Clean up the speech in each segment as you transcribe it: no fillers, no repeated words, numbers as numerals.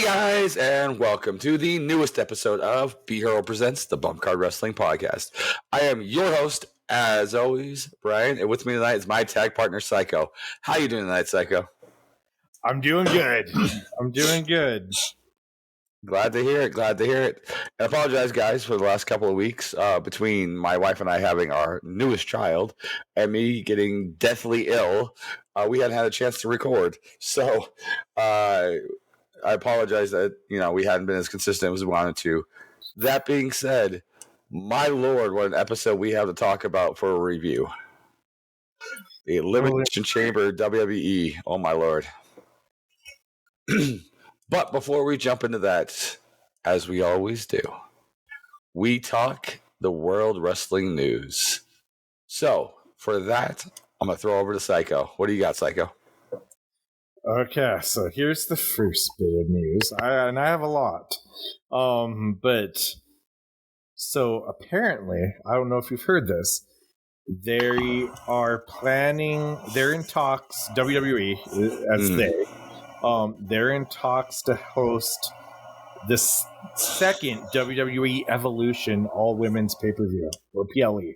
guys, and welcome to the newest episode of B Hero Presents the Bump Card Wrestling Podcast. I am your host, as always, Brian, and with me tonight is my tag partner, Psycho. How you doing tonight, Psycho? I'm doing good. Glad to hear it. And I apologize, guys, for the last couple of weeks between my wife and I having our newest child and me getting deathly ill. We hadn't had a chance to record, so I apologize that we hadn't been as consistent as we wanted to. That being said, my lord, what an episode we have to talk about for a review. The Elimination Chamber WWE. Oh my lord. But before we jump into that, as we always do, we talk the World Wrestling News. So for that, I'm gonna throw over to Psycho. What do you got, Psycho? Okay, so here's the first bit of news, and I have a lot. But so apparently, I don't know if you've heard this. They are planning. They're in talks. WWE, they're in talks to host this second WWE Evolution All Women's Pay-Per-View, or PLE.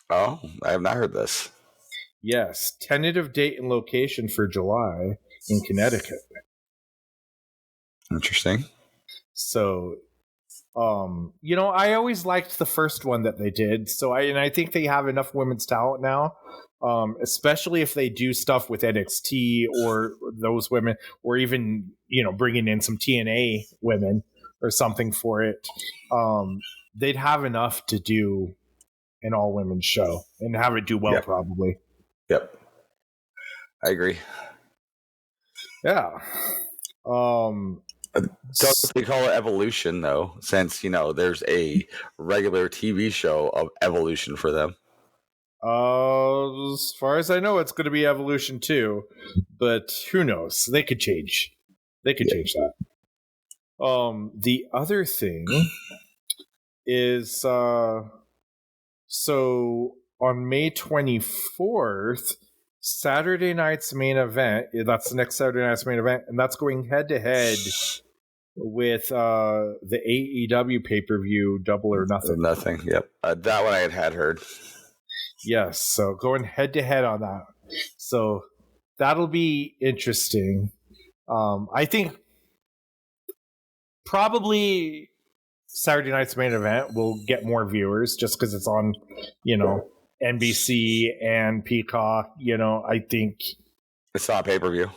Oh, I have not heard this. Yes, tentative date and location for July in Connecticut. Interesting. So, I always liked the first one that they did. So I think they have enough women's talent now, especially if they do stuff with NXT or those women, or even bringing in some TNA women or something for it. They'd have enough to do an all women's show and have it do well, probably. Yep. I agree. Yeah. Don't they call it Evolution, though, since, there's a regular TV show of Evolution for them? As far as I know, it's going to be Evolution 2, but who knows? They could change. Change that. The other thing is, so on May 24th, Saturday night's main event, that's the next Saturday night's main event, and that's going head-to-head with the AEW pay-per-view Double or Nothing. Nothing, yep. That one I had heard. Yes, so going head-to-head on that. So that'll be interesting. I think probably Saturday night's main event will get more viewers just because it's on, NBC and Peacock. I think it's not pay-per-view,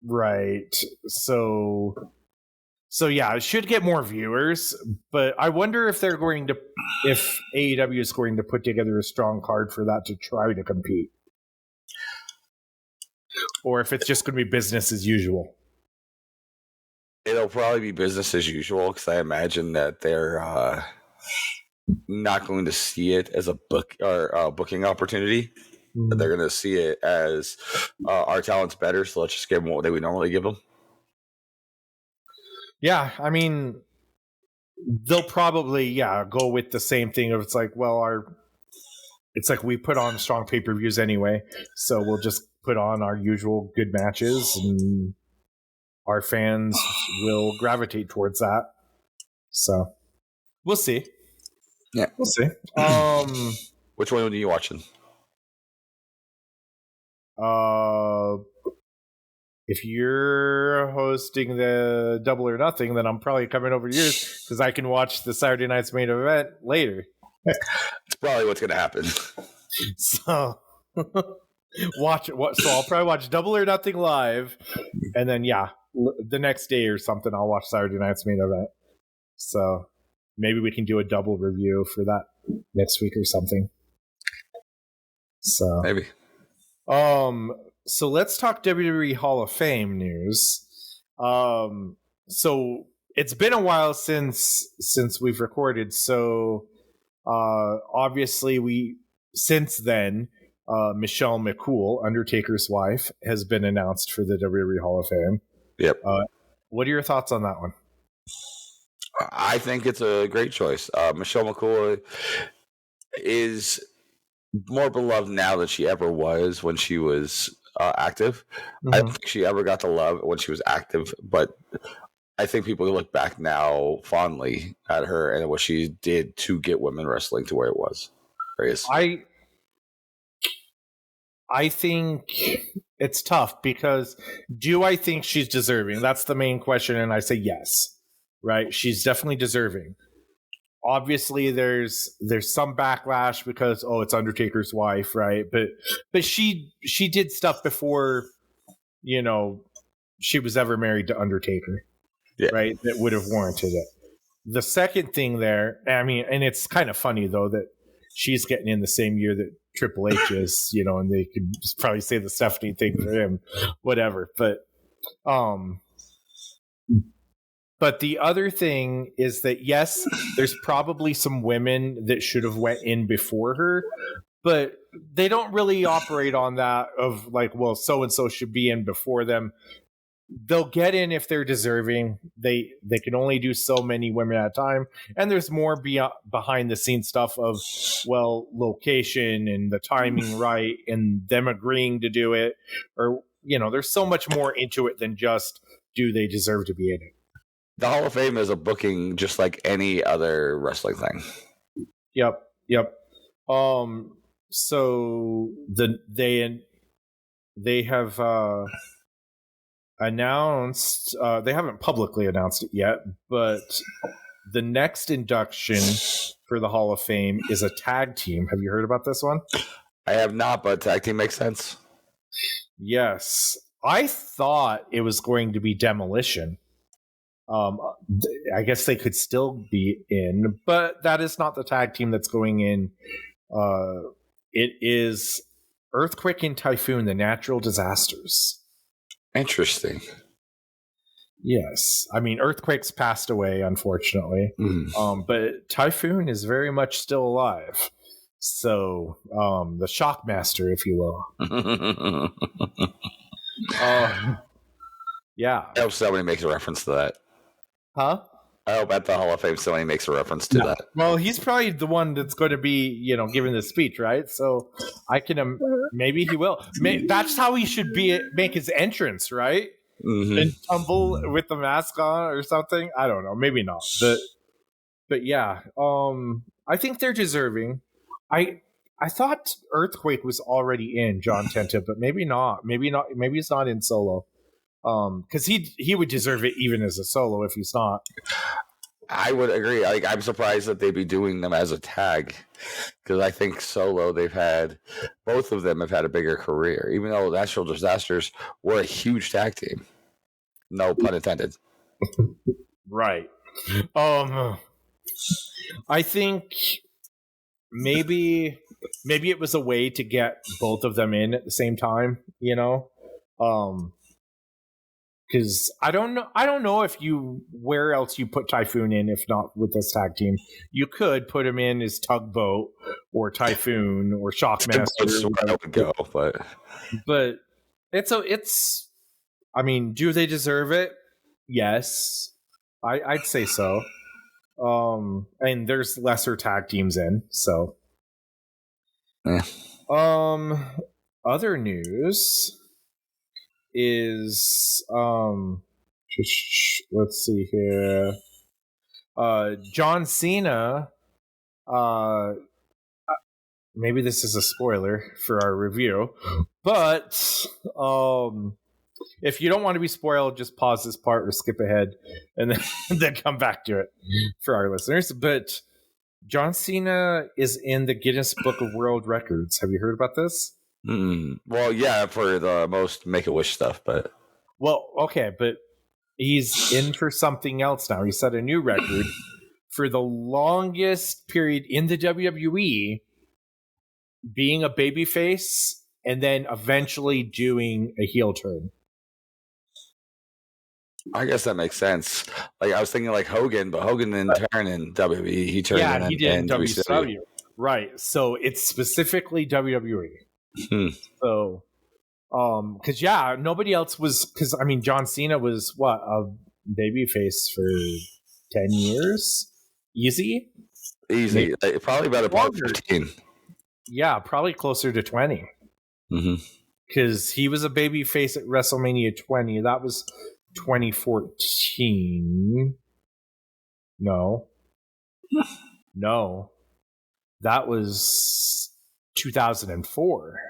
right? So yeah, it should get more viewers. But I wonder if if AEW is going to put together a strong card for that to try to compete, or if it's just going to be business as usual. It'll probably be business as usual because I imagine that they're not going to see it as a booking opportunity. Mm-hmm. They're going to see it as our talent's better, so let's just give them what they would normally give them. Yeah, I mean, they'll probably go with the same thing. If it's like, it's like we put on strong pay-per-views anyway, so we'll just put on our usual good matches and our fans will gravitate towards that. So we'll see. Yeah, we'll see. Which one are you watching? If you're hosting the Double or Nothing, then I'm probably coming over to yours because I can watch the Saturday night's main event later. It's probably what's going to happen. So watch it. So I'll probably watch Double or Nothing live, and then the next day or something, I'll watch Saturday night's main event. So maybe we can do a double review for that next week or something. So maybe. So let's talk WWE Hall of Fame news. So it's been a while since we've recorded. So obviously since then, Michelle McCool, Undertaker's wife, has been announced for the WWE Hall of Fame. Yep. What are your thoughts on that one? I think it's a great choice. Michelle McCool is more beloved now than she ever was when she was active. Mm-hmm. I don't think she ever got the love when she was active, but I think people look back now fondly at her and what she did to get women wrestling to where it was. I think it's tough because do I think she's deserving? That's the main question, and I say yes. Right? She's definitely deserving. Obviously, there's some backlash because it's Undertaker's wife, right? But she did stuff before, she was ever married to Undertaker, right? That would have warranted it. The second thing there, I mean, and it's kind of funny though that she's getting in the same year that Triple H is, and they could probably say the Stephanie thing for him, whatever. But the other thing is that, yes, there's probably some women that should have went in before her, but they don't really operate on that of like, well, so-and-so should be in before them. They'll get in if they're deserving. They can only do so many women at a time. And there's more behind the scenes stuff of, well, location and the timing right and them agreeing to do it. Or, there's so much more into it than just, do they deserve to be in it? The Hall of Fame is a booking just like any other wrestling thing. Yep. So they have announced, they haven't publicly announced it yet, but the next induction for the Hall of Fame is a tag team. Have you heard about this one? I have not, but tag team makes sense. Yes. I thought it was going to be Demolition. I guess they could still be in, but that is not the tag team that's going in. It is Earthquake and Typhoon, the natural disasters. Interesting. Yes. I mean, Earthquake's passed away, unfortunately. But Typhoon is very much still alive. So, the Shockmaster, if you will. Yeah. I hope somebody makes a reference to that. Huh? I hope at the Hall of Fame somebody makes a reference to that. Well, he's probably the one that's going to be, giving the speech, right? So I can, maybe he will. That's how he should make his entrance, right? Mm-hmm. And tumble with the mask on or something. I don't know. Maybe not. But yeah, I think they're deserving. I thought Earthquake was already in John Tenta, but maybe not. Maybe he's not in solo. Because he would deserve it even as a solo if he's not. I would agree. Like, I'm surprised that they'd be doing them as a tag, because I think solo both of them have had a bigger career, even though Natural Disasters were a huge tag team. No pun intended. Right. I think maybe it was a way to get both of them in at the same time, because I don't know if where else you put Typhoon in if not with this tag team. You could put him in as Tugboat or Typhoon or Shockmaster. Where I would go, but it's. I mean, do they deserve it? Yes, I'd say so. And there's lesser tag teams in, so. Other news is let's see here. John Cena, maybe this is a spoiler for our review, but if you don't want to be spoiled, just pause this part or skip ahead and then come back to it for our listeners. But John Cena is in the Guinness Book of World Records. Have you heard about this? Well, yeah, for the most Make-A-Wish stuff, but... Well, okay, but he's in for something else now. He set a new record for the longest period in the WWE being a babyface and then eventually doing a heel turn. I guess that makes sense. Like, I was thinking like Hogan, but Hogan didn't turn in WWE. He turned he did in WCW. Right, so it's specifically WWE. So, because nobody else was. Because I mean, John Cena was a babyface for 10 years, easy, like, probably about 15. Yeah, probably closer to 20. Because he was a babyface at WrestleMania 20. That was 2014. No. No. That was 2004.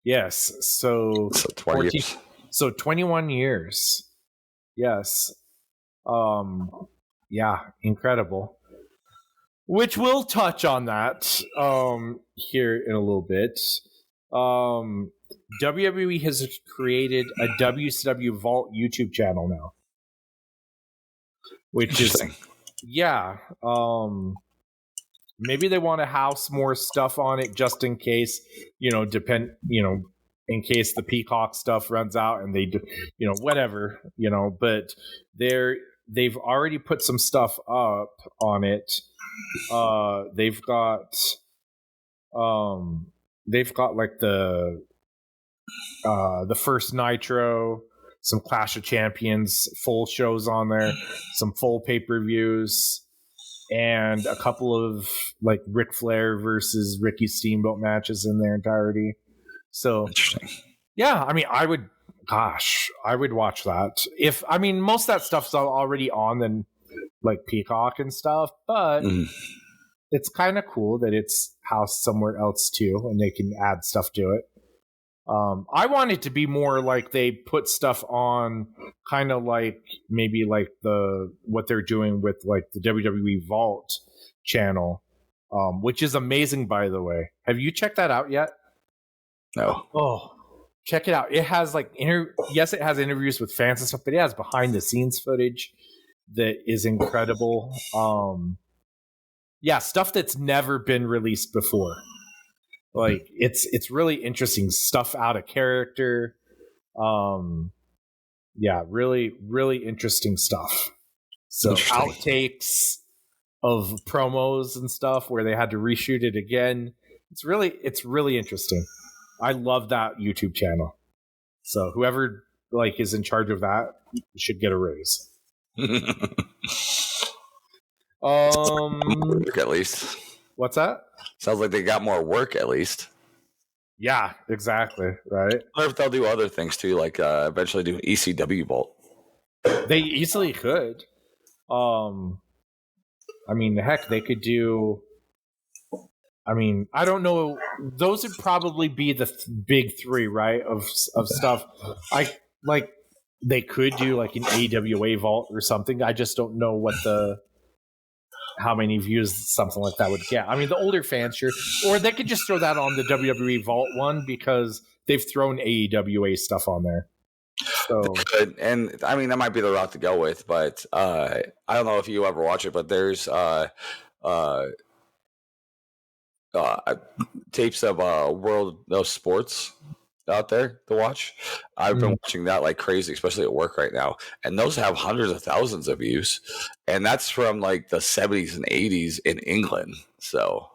Yes. So 20 14. years. So 21 years. Yes. Yeah, incredible. Which we'll touch on that here in a little bit. WWE has created a WCW Vault YouTube channel now, which is Interesting. maybe they want to house more stuff on it just in case, in case the Peacock stuff runs out and they do, whatever, but they've already put some stuff up on it. They've got like the first Nitro, some Clash of Champions full shows on there, some full pay-per-views, and a couple of like Ric Flair versus Ricky Steamboat matches in their entirety. So Interesting. yeah, I mean, I would watch that. Most of that stuff's already on then, like Peacock and stuff, but it's kind of cool that it's housed somewhere else too, and they can add stuff to it. I want it to be more like they put stuff on, kind of like maybe like what they're doing with like the WWE Vault channel, which is amazing, by the way. Have you checked that out yet? No. Oh, check it out. It has like yes, it has interviews with fans and stuff, but it has behind the scenes footage that is incredible. Yeah, stuff that's never been released before. Like it's really interesting stuff out of character. Yeah, really, really interesting stuff. So outtakes of promos and stuff where they had to reshoot it again. It's really interesting. I love that YouTube channel. So whoever like is in charge of that should get a raise. Work at least. What's that? Sounds like they got more work at least. Yeah, exactly. Right. I wonder if they'll do other things too, like eventually do an ECW Vault. They easily could. Heck, they could do. I don't know. Those would probably be the big three, right? Of stuff. They could do like an AWA Vault or something. I just don't know how many views something like that would get. The older fans, sure. Or they could just throw that on the WWE Vault one because they've thrown AEWA stuff on there. So, and that might be the route to go with, but I don't know if you ever watch it, but there's tapes of World of Sports out there to watch. I've been watching that like crazy, especially at work right now, and those have hundreds of thousands of views, and that's from like the 70s and 80s in England. So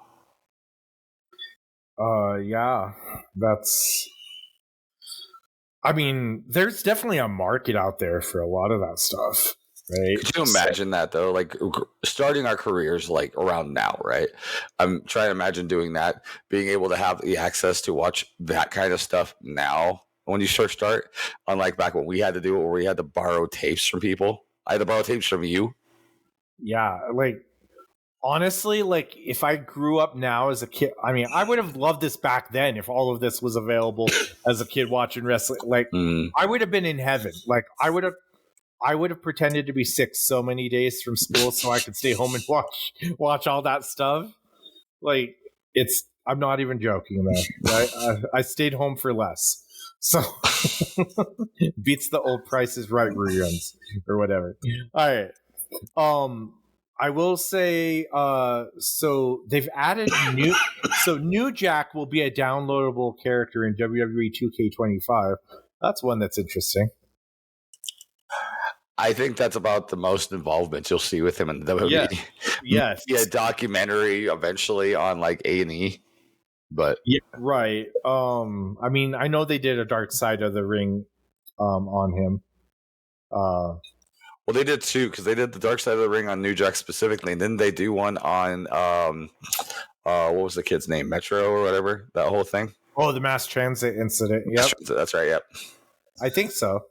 yeah, that's there's definitely a market out there for a lot of that stuff, right? Could you imagine that though? Like starting our careers like around now, right? I'm trying to imagine doing that, being able to have the access to watch that kind of stuff now when you first start, unlike back when we had to do it where we had to borrow tapes from people. I had to borrow tapes from you. Yeah, like honestly, like if I grew up now as a kid, I would have loved this back then if all of this was available as a kid watching wrestling. Like I would have been in heaven. Like I would have pretended to be sick so many days from school so I could stay home and watch all that stuff. Like I'm not even joking, man. Right? I stayed home for less. So beats the old Price is Right reruns or whatever. All right. I will say, so they've added New Jack will be a downloadable character in WWE 2K25. That's one that's interesting. I think that's about the most involvement you'll see with him in the WWE. Yes. Yeah, documentary eventually on like A&E. But yeah, right. I know they did a Dark Side of the Ring on him. Well, they did too, because they did the Dark Side of the Ring on New Jack specifically, and then they do one on what was the kid's name, Metro or whatever, that whole thing. Oh, the mass transit incident. Yep, that's right. Yep, I think so.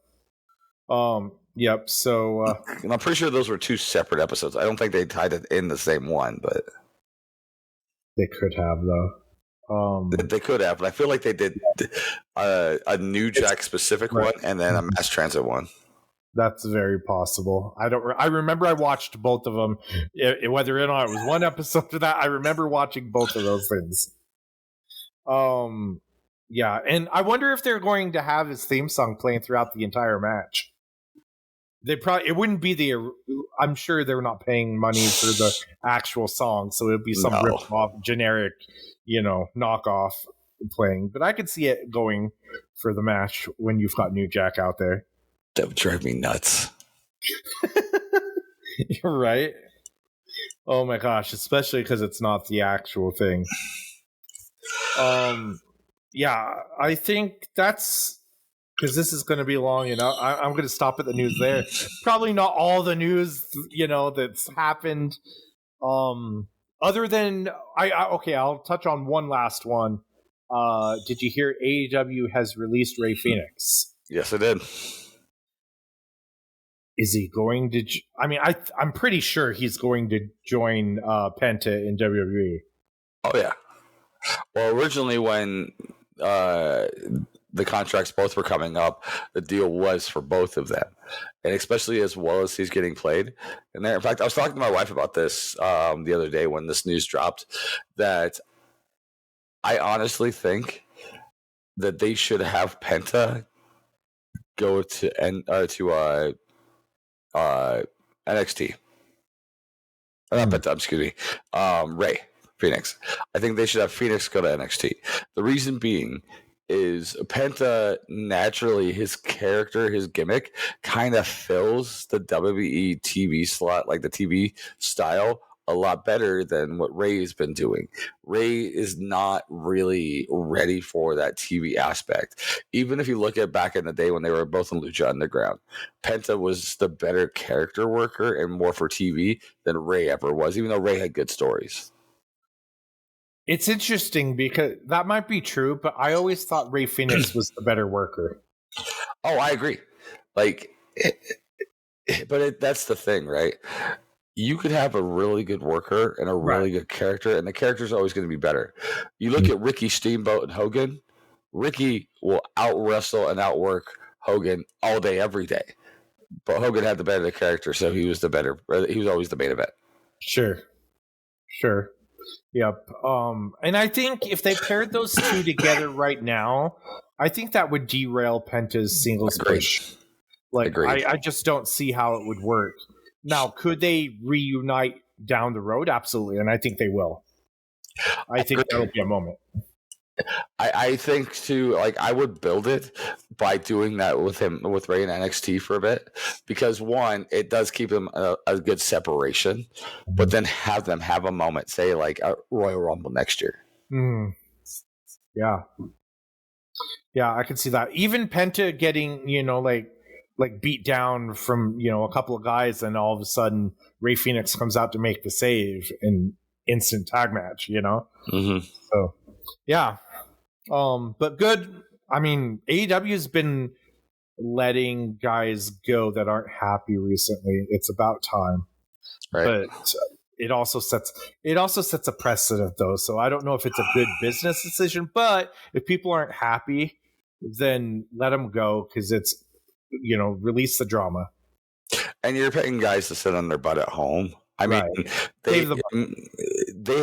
Yep. So And I'm pretty sure those were 2 separate episodes. I don't think they tied it in the same one, but they could have though. they could have. But I feel like they did a New Jack specific right. one and then a Mass Transit one. That's very possible. I remember I watched both of them. Whether or not it was one episode of that, I remember watching both of those things. Yeah, and I wonder if they're going to have his theme song playing throughout the entire match. It wouldn't be I'm sure they're not paying money for the actual song, so it would be some ripped off generic, knockoff playing. But I could see it going for the match when you've got New Jack out there. That would drive me nuts. You're right. Oh my gosh, especially because it's not the actual thing. Yeah, I think that's because this is going to be long, I'm going to stop at the news there. Probably not all the news, that's happened. Other than I'll touch on one last one. Did you hear AEW has released Rey Fenix? Yes, I did. Is he going to? I'm pretty sure he's going to join Penta in WWE. Oh yeah. Well, originally when the contracts both were coming up, the deal was for both of them, and especially as well as he's getting played. And there, in fact, I was talking to my wife about this the other day when this news dropped. That I honestly think that they should have Penta go to NXT. Not Penta, excuse me. Rey Phoenix. I think they should have Phoenix go to NXT. The reason being is Penta naturally, his character, his gimmick kind of fills the WWE TV slot, like the TV style, a lot better than what Rey has been doing. Rey is not really ready for that TV aspect. Even if you look at back in the day when they were both in Lucha Underground, Penta was the better character worker and more for TV than Rey ever was, even though Rey had good stories. It's interesting because that might be true, but I always thought Rey Fenix was the better worker. Oh, I agree. That's the thing, right? You could have a really good worker and a really good character, and the character's always going to be better. You look at Ricky Steamboat and Hogan. Ricky will out-wrestle and outwork Hogan all day, every day. But Hogan had the better character, so he was always the main event. Sure. Yep. And I think if they paired those two together right now, I think that would derail Penta's singles push. I just don't see how it would work. Now, could they reunite down the road? Absolutely, and I think they will. I think that'll be a moment. I think too, I would build it by doing that with Rey in NXT for a bit, because one, it does keep them a good separation, but then have them have a moment, say like a Royal Rumble next year. Yeah, I can see that. Even Penta getting like beat down from a couple of guys, and all of a sudden Rey Fenix comes out to make the save in instant tag match. So yeah. But good. I mean, AEW's been letting guys go that aren't happy recently. It's about time. Right. But it also sets a precedent though. So I don't know if it's a good business decision, but if people aren't happy, then let them go, because it's release the drama. And you're paying guys to sit on their butt at home. I mean, they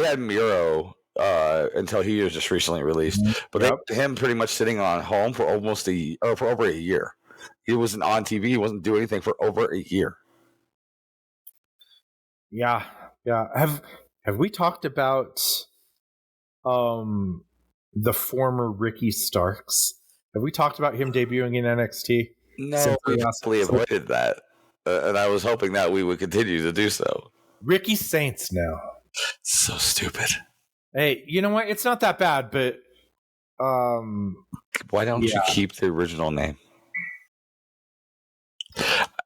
had Miro until he was just recently released, but they had him pretty much sitting on home for for over a year. He wasn't on TV. He wasn't doing anything for over a year. Yeah. Have we talked about the former Ricky Starks? Have we talked about him debuting in NXT? No, we simply avoided that, and I was hoping that we would continue to do so. Ricky Saints now. So stupid. Hey, you know what? It's not that bad, but why don't you keep the original name?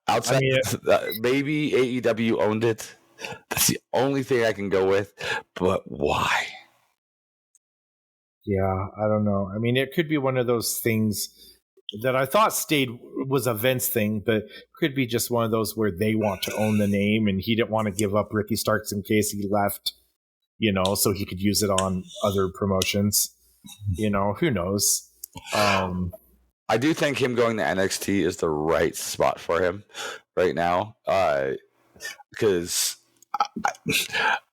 Outside, maybe AEW owned it. That's the only thing I can go with. But why? Yeah, I don't know. I mean, it could be one of those things that I thought was a Vince thing, but could be just one of those where they want to own the name, and he didn't want to give up Ricky Starks in case he left, so he could use it on other promotions. Who knows? I do think him going to NXT is the right spot for him right now, because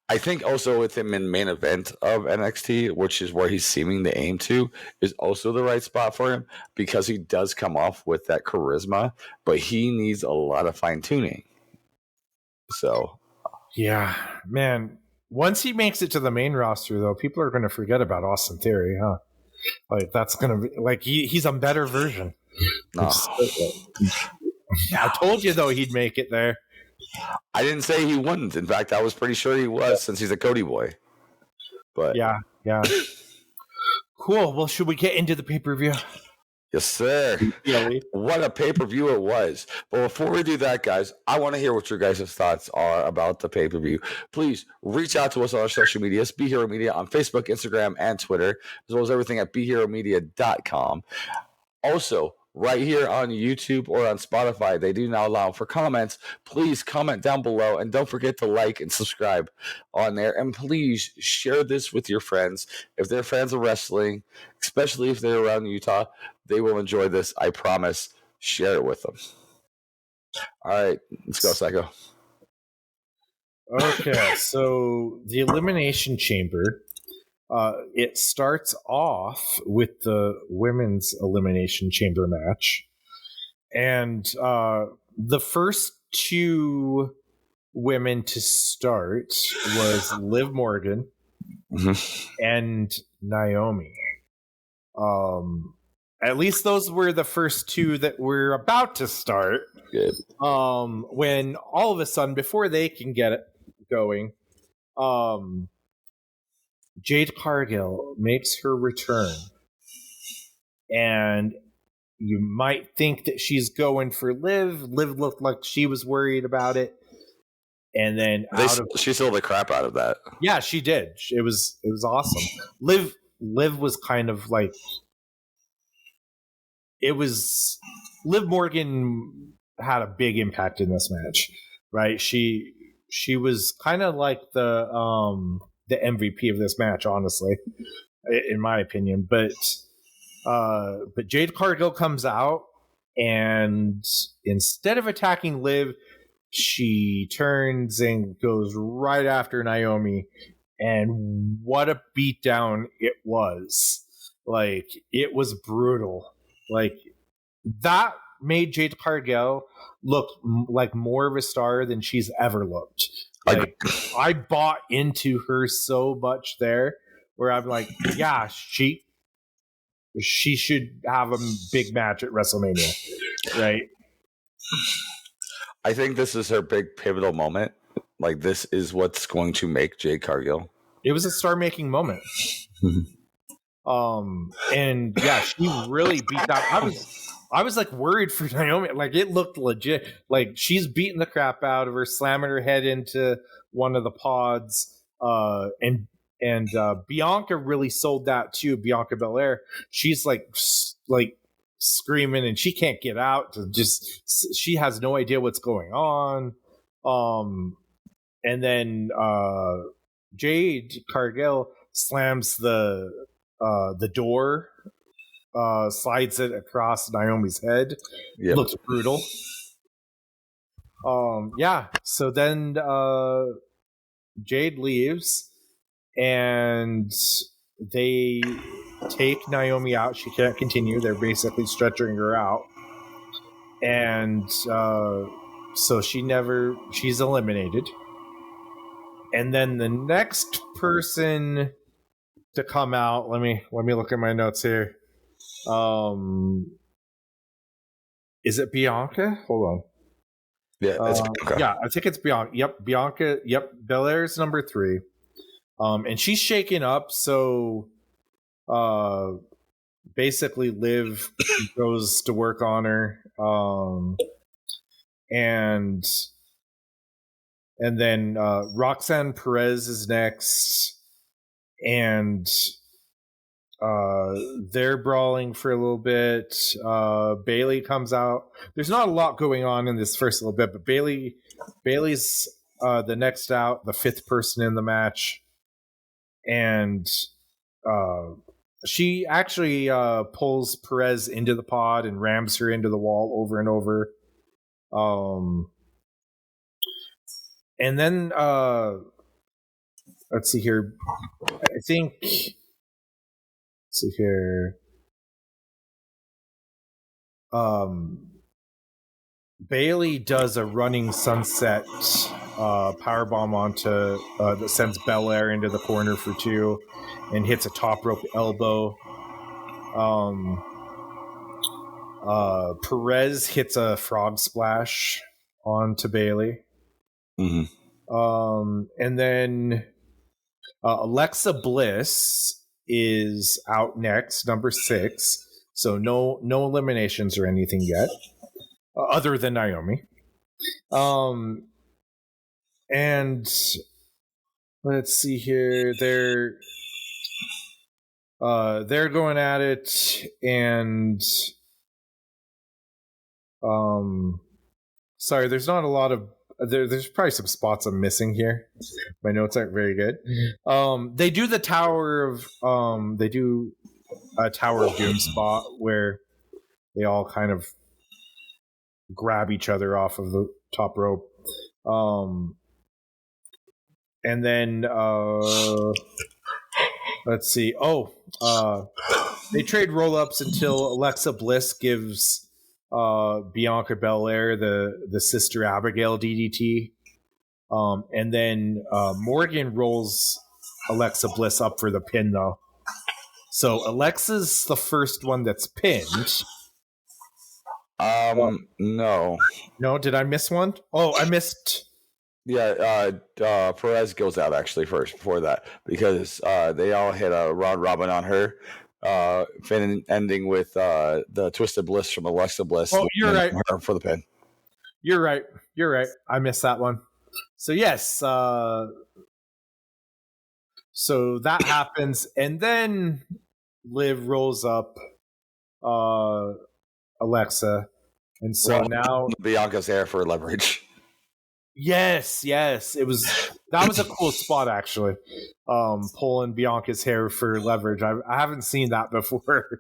I think also with him in main event of NXT, which is where he's seeming to aim to, is also the right spot for him because he does come off with that charisma, but he needs a lot of fine tuning. So, yeah, man. Once he makes it to the main roster, though, people are going to forget about Austin Theory, huh? Like that's going to be like he's a better version. no. I told you though he'd make it there. I didn't say he wouldn't. In fact, I was pretty sure he was since he's a Cody boy. But yeah. Cool. Well, should we get into the pay-per-view? Yes, sir. What a pay-per-view it was. But before we do that, guys, I want to hear what your guys' thoughts are about the pay-per-view. Please reach out to us on our social medias, Be Hero Media on Facebook, Instagram, and Twitter, as well as everything at BeHeroMedia.com. Also, right here on YouTube or on Spotify, they do now allow for comments. Please comment down below, and don't forget to like and subscribe on there. And please share this with your friends. If they're fans of wrestling, especially if they're around Utah, they will enjoy this. I promise. Share it with them. All right, let's go, Psycho. Okay, so the Elimination Chamber. It starts off with the women's Elimination Chamber match. And the first two women to start was Liv Morgan and Naomi. At least those were the first two that were about to start. Good. When all of a sudden, before they can get it going, Jade Cargill makes her return, and you might think that she's going for Liv. Liv looked like she was worried about it, and then she sold the crap out of that. Yeah, she did. It was awesome. Liv was kind of like Liv Morgan had a big impact in this match, right? She was kind of like the MVP of this match, honestly, in my opinion. But Jade Cargill comes out, and instead of attacking Liv, she turns and goes right after Naomi. And what a beatdown it was! Like, it was brutal. Like, that made Jade Cargill look like more of a star than she's ever looked. Like, I bought into her so much there, where I'm like, yeah, she should have a big match at WrestleMania, right? I think this is her big pivotal moment. Like, this is what's going to make Jade Cargill. It was a star-making moment. And yeah, she really beat that. I was like worried for Naomi. Like, it looked legit. Like, she's beating the crap out of her, slamming her head into one of the pods. And Bianca really sold that too. Bianca Belair. She's like screaming, and she can't get out. She has no idea what's going on. And then Jade Cargill slams the door. Slides it across Naomi's head. Yep. Looks brutal. Yeah. So then Jade leaves, and they take Naomi out. She can't continue. They're basically stretching her out, and so she's eliminated. And then the next person to come out. Let me look at my notes here. Is it Bianca? Hold on. Yeah, it's Bianca. Yeah, I think it's Bianca. Yep, Bianca. Yep, Belair's number 3. And she's shaken up. So, basically, Liv goes to work on her. And then Roxanne Perez is next, and they're brawling for a little bit. Bailey comes out. There's not a lot going on in this first little bit, but Bailey's the next out, the fifth person in the match, and she actually pulls Perez into the pod and rams her into the wall over and over. And then let's see here. I think. Let's see here. Bailey does a running sunset powerbomb onto that sends Belair into the corner for 2 and hits a top rope elbow. Perez hits a frog splash onto Bailey. Mm-hmm. And then Alexa Bliss is out next, number 6. So no eliminations or anything yet, other than Naomi. And let's see here. They're going at it, and sorry, there's not a lot of there's probably some spots I'm missing here. My notes aren't very good. They do the Tower of they do a Tower of Doom spot where they all kind of grab each other off of the top rope. And then let's see. They trade roll-ups until Alexa Bliss gives Bianca Belair the Sister Abigail DDT. And then Morgan rolls Alexa Bliss up for the pin, though. So Alexa's the first one that's pinned. No. No, did I miss one? Oh, I missed. Yeah, Perez goes out actually first before that because they all hit a round robin on her, ending with the Twisted Bliss from Alexa Bliss. Oh, you're right. Her for the pin. You're right. I missed that one. So yes, so that happens, and then Liv rolls up Alexa, and so now Bianca's hair for leverage. Yes, that was a cool spot actually. Pulling Bianca's hair for leverage. I haven't seen that before.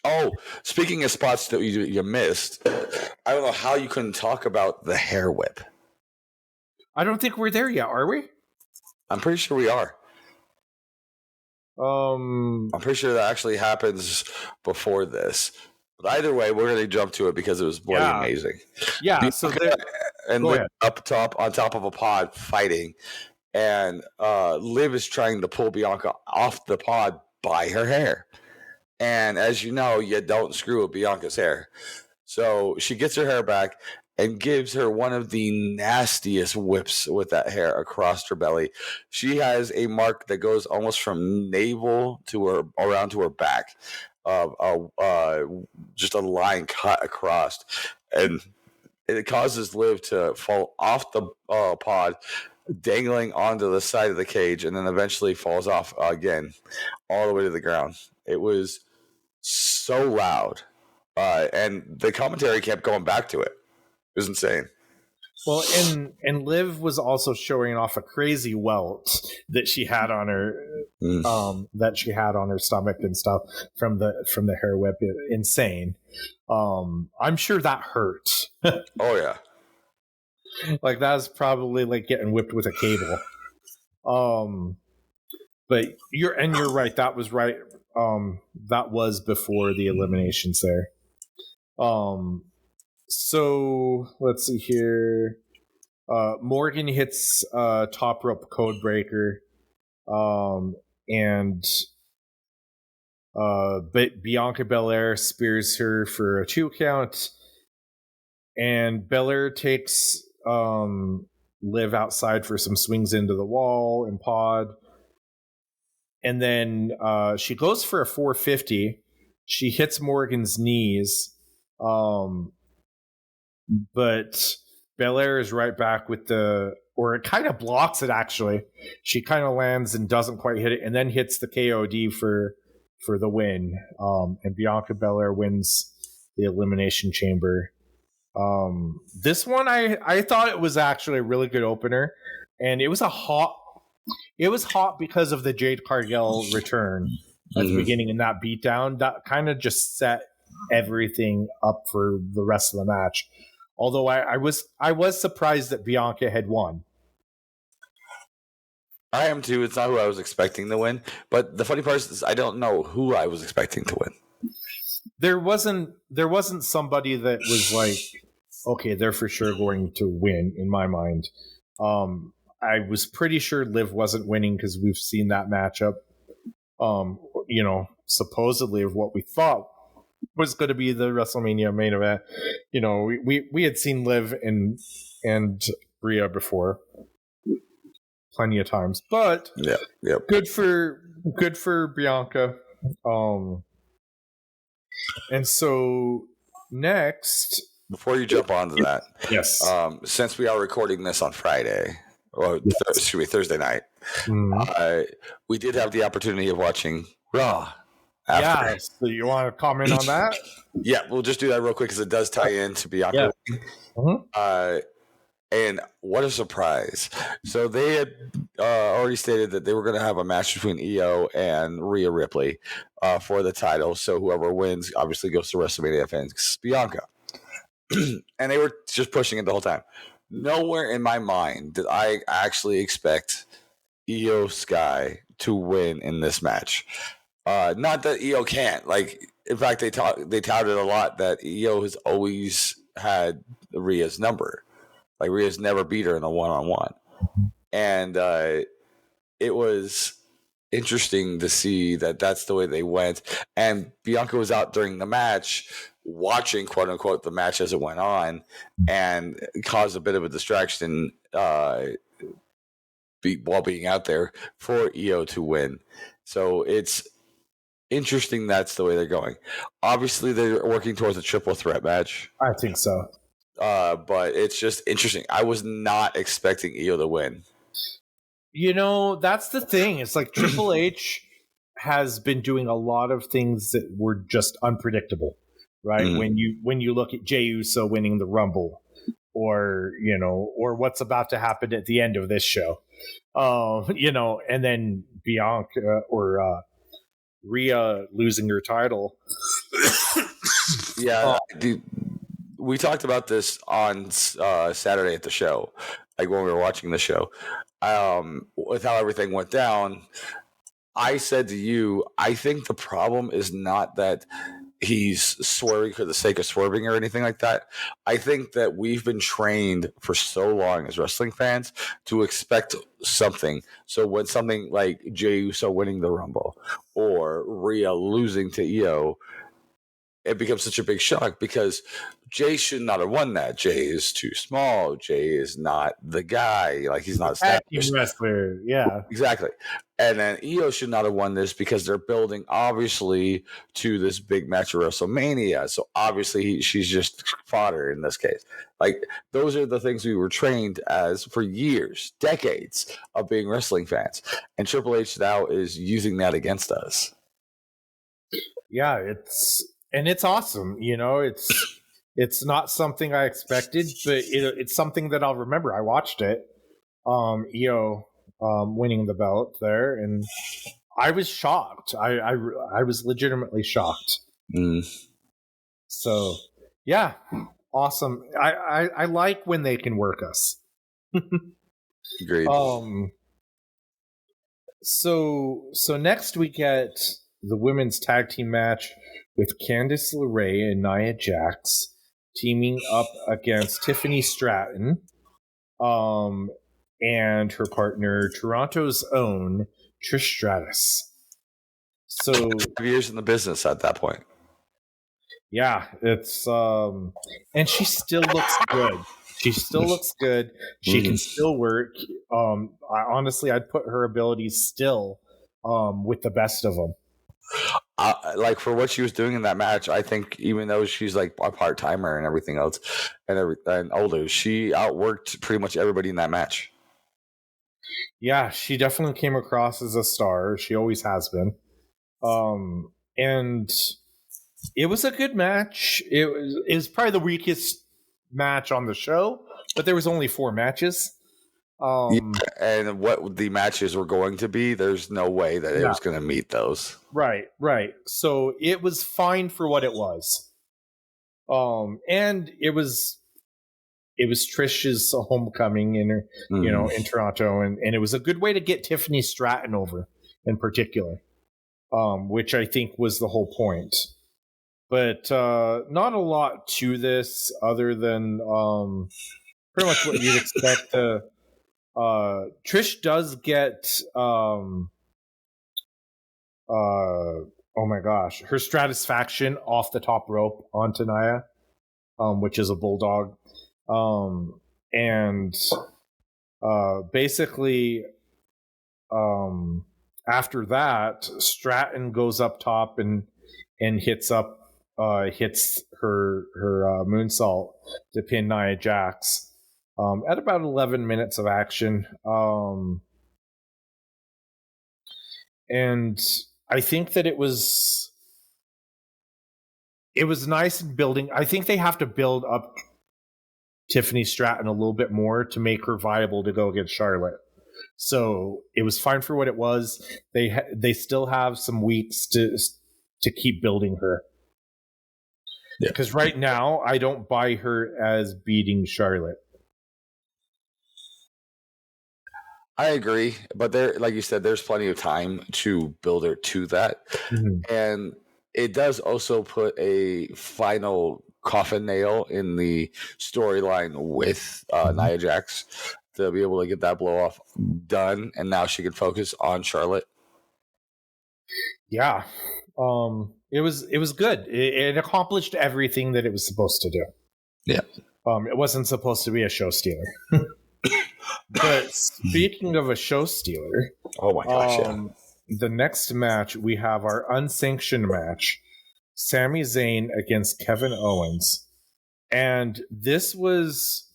Oh, speaking of spots that you missed, I don't know how you couldn't talk about the hair whip. I don't think we're there yet, are we? I'm pretty sure we are. I'm pretty sure that actually happens before this. But either way, we're going to jump to it because it was bloody amazing. Yeah, so and Liv on top of a pod fighting, and Liv is trying to pull Bianca off the pod by her hair. And as you know, you don't screw with Bianca's hair. So she gets her hair back and gives her one of the nastiest whips with that hair across her belly. She has a mark that goes almost from navel to her around to her back. Just a line cut across, and it causes Liv to fall off the pod, dangling onto the side of the cage, and then eventually falls off again, all the way to the ground. It was so loud, and the commentary kept going back to it. It was insane. Well, and Liv was also showing off a crazy welt that she had on her, stomach and stuff from the hair whip. Insane. I'm sure that hurt. Oh yeah. Like that was probably like getting whipped with a cable. But you're right. That was right. That was before the eliminations there. So let's see here. Morgan hits top rope code breaker, and Bianca Belair spears her for a 2 count, and Belair takes Liv outside for some swings into the wall and pod, and then she goes for a 450. She hits Morgan's knees. But Belair is right back with or it kind of blocks it actually. She kind of lands and doesn't quite hit it, and then hits the KOD for for the win. And Bianca Belair wins the Elimination Chamber. This one, I thought it was actually a really good opener, and it was hot because of the Jade Cargill return at the beginning in that beatdown. That kind of just set everything up for the rest of the match. Although I was surprised that Bianca had won. I am too. It's not who I was expecting to win, but the funny part is I don't know who I was expecting to win. There wasn't somebody that was like, okay, they're for sure going to win in my mind. I was pretty sure Liv wasn't winning because we've seen that matchup. Supposedly of what we thought was going to be the WrestleMania main event. We had seen Liv and Rhea before plenty of times, but good for Bianca. And so next, before you jump onto that, yes, since we are recording this on Friday, or Thursday night, we did have the opportunity of watching Raw. Yeah, so you want to comment on that? Yeah, we'll just do that real quick because it does tie into Bianca. Yeah. And what a surprise. So they had already stated that they were going to have a match between Io and Rhea Ripley for the title. So whoever wins obviously goes to WrestleMania fans Bianca. And they were just pushing it the whole time. Nowhere in my mind did I actually expect Io Sky to win in this match. Not that Io can't. Like, in fact, they touted a lot that Io has always had Rhea's number. Like, Rhea's never beat her in a one-on-one. And it was interesting to see that that's the way they went. And Bianca was out during the match watching, quote-unquote, the match as it went on and caused a bit of a distraction while being out there for Io to win. So it's interesting that's the way they're going. Obviously, they're working towards a triple threat match. I think so. But it's just interesting. I was not expecting Io to win. That's the thing. It's like Triple H has been doing a lot of things that were just unpredictable, right? Mm-hmm. When you look at Jey Uso winning the Rumble, or what's about to happen at the end of this show, and then Bianca or Rhea losing her title. Yeah, dude. We talked about this on Saturday at the show, like when we were watching the show. With how everything went down, I said to you, I think the problem is not that he's swerving for the sake of swerving or anything like that. I think that we've been trained for so long as wrestling fans to expect something. So when something like Jey Uso winning the Rumble or Rhea losing to Io, it becomes such a big shock because Jay should not have won that. Jay is too small. Jay is not the guy. Like, he's not established. Wrestler, yeah. Exactly. And then Io should not have won this because they're building, obviously, to this big match at WrestleMania. So, obviously, she's just fodder in this case. Like, those are the things we were trained as for years, decades of being wrestling fans. And Triple H now is using that against us. Yeah, it's awesome. It's not something I expected, but it's something that I'll remember. I watched it, Io winning the belt there, and I was shocked. I was legitimately shocked. So, yeah, awesome. I like when they can work us. Agreed. So next we get the women's tag team match with Candice LeRae and Nia Jax teaming up against Tiffany Stratton and her partner, Toronto's own Trish Stratus. So 5 years in the business at that point. Yeah, it's and she still looks good. She still looks good. She can still work. I'd put her abilities still with the best of them. Like, for what she was doing in that match, I think even though she's like a part-timer and everything else and older, she outworked pretty much everybody in that match. Yeah, she definitely came across as a star. She always has been. And it was a good match. It was probably the weakest match on the show, but there was only 4 matches. And what the matches were going to be, there's no way that it was going to meet those. Right. So it was fine for what it was. And it was Trish's homecoming in in Toronto, and it was a good way to get Tiffany Stratton over in particular, which I think was the whole point. But not a lot to this other than pretty much what you'd expect. Trish does get oh my gosh, her Stratisfaction off the top rope on Tanaya, which is a bulldog. And basically, after that, Stratton goes up top and hits her moonsault to pin Nia Jax at about 11 minutes of action. And I think that it was nice in building. I think they have to build up Tiffany Stratton a little bit more to make her viable to go against Charlotte. So it was fine for what it was. They still have some weeks to keep building her. Because right now, I don't buy her as beating Charlotte. I agree, but there, like you said, there's plenty of time to build her to that, and it does also put a final coffin nail in the storyline with Nia Jax to be able to get that blow off done, and now she can focus on Charlotte. Yeah, it was good. It accomplished everything that it was supposed to do. Yeah, it wasn't supposed to be a show stealer. But speaking of a show stealer, oh my gosh, the next match we have our unsanctioned match, Sami Zayn against Kevin Owens, and this was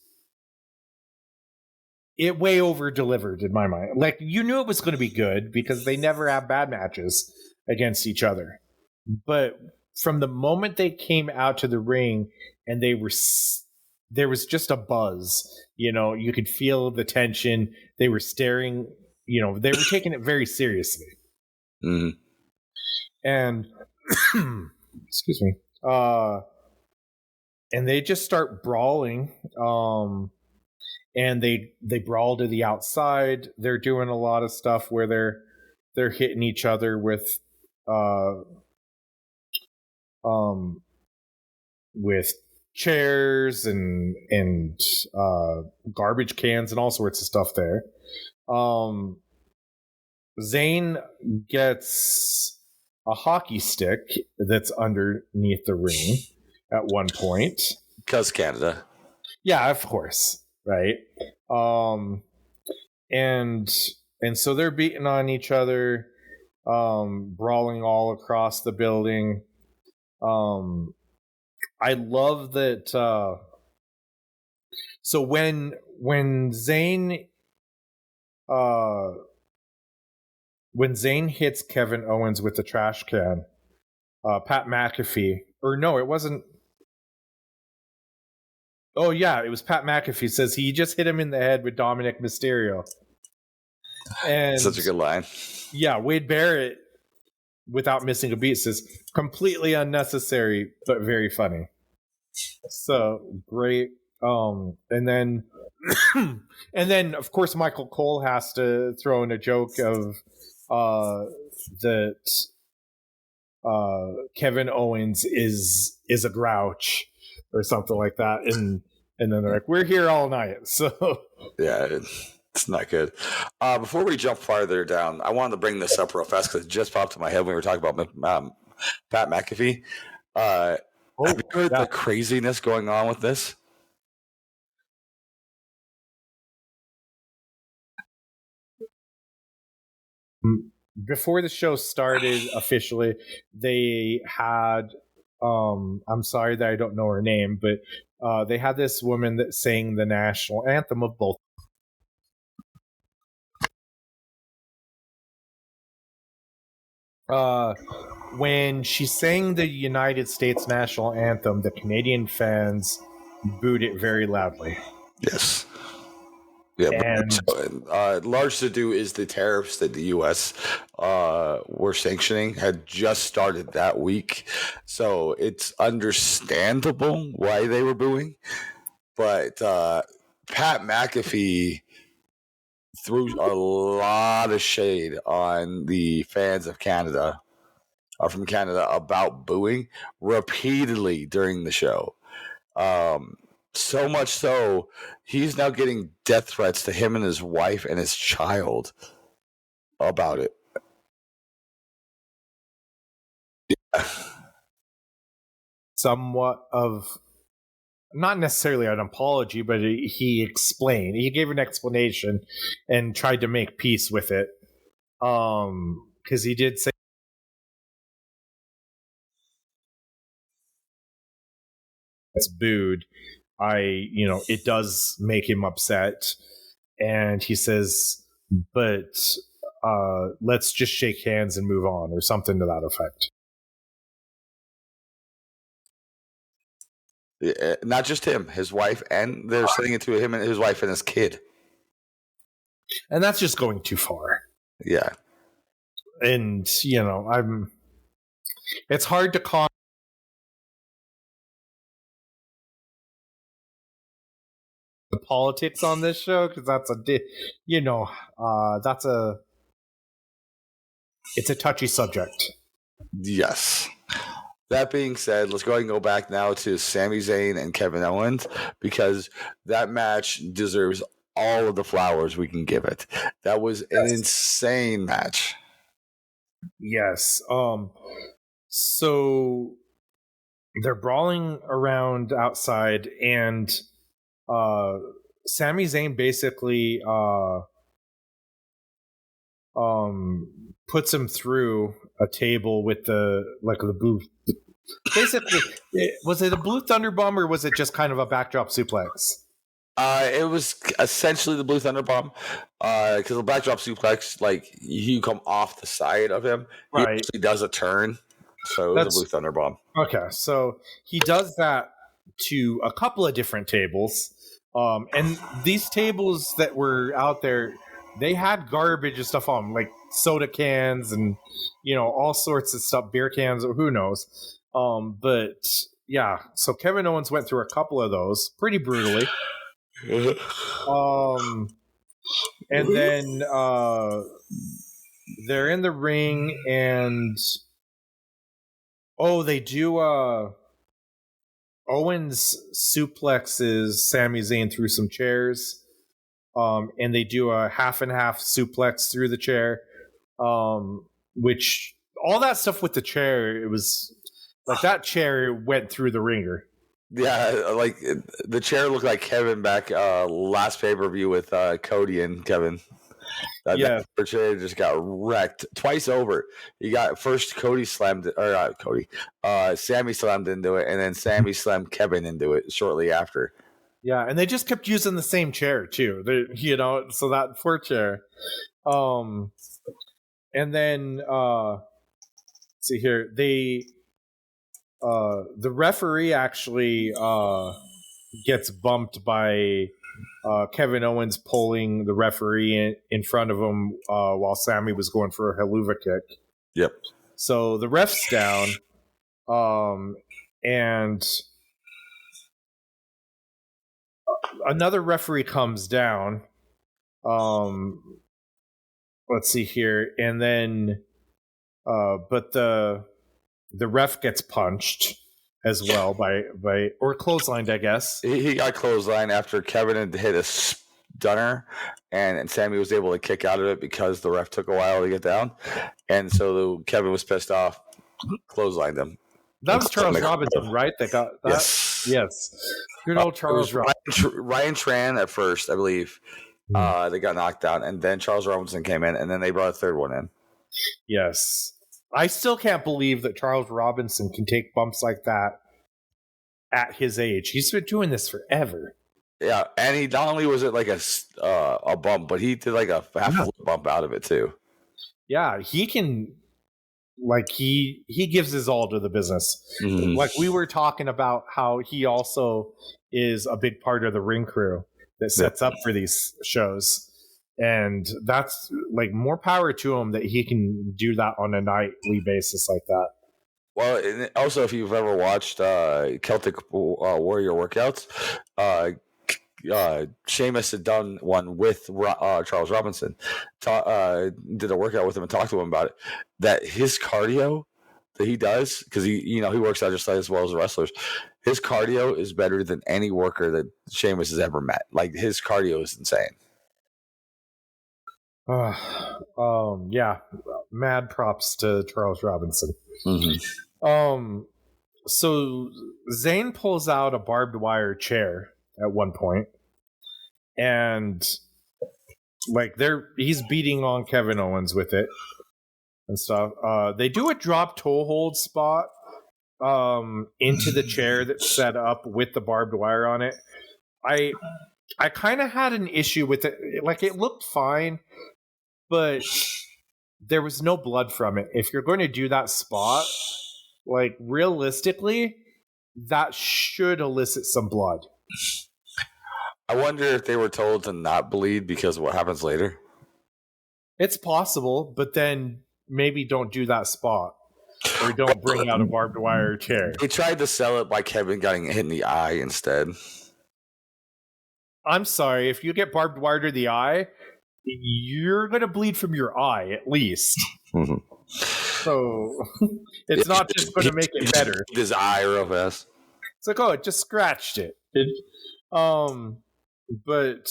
way over delivered in my mind. Like, you knew it was going to be good because they never have bad matches against each other, but from the moment they came out to the ring and there was just a buzz. You could feel the tension. They were staring. They were taking it very seriously. And excuse me. And they just start brawling. And they brawl to the outside. They're doing a lot of stuff where they're hitting each other with chairs and garbage cans and all sorts of stuff there. Zayn gets a hockey stick that's underneath the ring at one point. Because Canada. Yeah, of course. Right. And so they're beating on each other, brawling all across the building. I love that. So when Zayn hits Kevin Owens with the trash can, Pat McAfee, or no, it wasn't. Oh yeah, it was Pat McAfee says he just hit him in the head with Dominic Mysterio. And such a good line. Yeah, Wade Barrett, without missing a beat, says completely unnecessary but very funny. So great. And then of course Michael Cole has to throw in a joke of that Kevin Owens is a grouch or something like that, and then they're like, we're here all night. So yeah, it's not good. Before we jump farther down, I wanted to bring this up real fast because it just popped in my head when we were talking about Pat McAfee. Have you heard the craziness going on with this? Before the show started officially, they had I'm sorry that I don't know her name, but they had this woman that sang the national anthem of both. when she sang the United States national anthem, the Canadian fans booed it very loudly. Yes. Yeah, And large to do is the tariffs that the U.S. Were sanctioning had just started that week, so it's understandable why they were booing. But Pat McAfee threw a lot of shade on the fans of Canada, from Canada, about booing repeatedly during the show. Um, so much so, he's now getting death threats to him and his wife and his child about it. somewhat of, not necessarily an apology, but he explained. He gave an explanation and tried to make peace with it. Because he did say it's booed. It does make him upset, and he says, "But let's just shake hands and move on," or something to that effect. Not just him, his wife, and they're sending it to him and his wife and his kid. And that's just going too far. Yeah. And it's hard to call the politics on this show, because it's a touchy subject. Yes. That being said, let's go ahead and go back now to Sami Zayn and Kevin Owens, because that match deserves all of the flowers we can give it. That was an insane match. Yes. So they're brawling around outside, and Sami Zayn basically puts him through a table with the blue. Basically, was it a blue thunder bomb, or was it just kind of a backdrop suplex? It was essentially the blue thunder bomb, because the backdrop suplex, like, you come off the side of him, he Right. actually does a turn, so it was a blue thunder bomb. Okay, so he does that to a couple of different tables, and these tables that were out there, they had garbage and stuff on them, like soda cans and all sorts of stuff, beer cans, or who knows. But yeah, so Kevin Owens went through a couple of those pretty brutally. And then they're in the ring, and they do Owens suplexes Sami Zayn through some chairs, and they do a half and half suplex through the chair, which all that stuff with the chair, it was like that chair went through the ringer. Yeah, like the chair looked like Kevin back last pay-per-view with Cody and Kevin. That chair just got wrecked twice over. You got first Cody slammed, or not Cody, Sammy slammed into it, and then Sammy slammed Kevin into it shortly after. Yeah, and they just kept using the same chair too. So that poor chair. And then let's see here, the referee actually gets bumped by Kevin Owens pulling the referee in front of him while Sammy was going for a haluva kick. Yep. So the ref's down, and another referee comes down. Let's see here, and then but the ref gets punched as well by or clotheslined, I guess. He got clotheslined after Kevin had hit a stunner, and Sammy was able to kick out of it because the ref took a while to get down, and so Kevin was pissed off, clotheslined him. That was Charles Robinson, right? That got that. Yes. Good old Charles Robinson. Ryan Tran at first, I believe. They got knocked out, and then Charles Robinson came in, and then they brought a third one in. Yes. I still can't believe that Charles Robinson can take bumps like that at his age. He's been doing this forever. Yeah, and he not only was it like a bump, but he did like a half bump out of it too. Yeah, he can. like he gives his all to the business. Mhm. Like we were talking about how he also is a big part of the ring crew that sets up for these shows. And that's like more power to him that he can do that on a nightly basis like that. Well, and also, if you've ever watched Celtic Warrior workouts, Sheamus had done one with Charles Robinson. Did a workout with him and talked to him about it. That his cardio that he does, because he works out just as well as the wrestlers. His cardio is better than any worker that Sheamus has ever met. Like his cardio is insane. Yeah, mad props to Charles Robinson. Mm-hmm. So Zayn pulls out a barbed wire chair at one point, and like he's beating on Kevin Owens with it and stuff. They do a drop toe hold spot into the chair that's set up with the barbed wire on it. I kind of had an issue with it. Like it looked fine, but there was no blood from it. If you're going to do that spot, like realistically, that should elicit some blood. I wonder if they were told to not bleed because of what happens later. It's possible, but then maybe don't do that spot. Or don't bring out a barbed wire chair. They tried to sell it by Kevin getting hit in the eye instead. I'm sorry, if you get barbed wire to the eye, you're going to bleed from your eye, at least. Mm-hmm. So, it's not just going to make it better. His eye real fast. It's like, oh, it just scratched it. But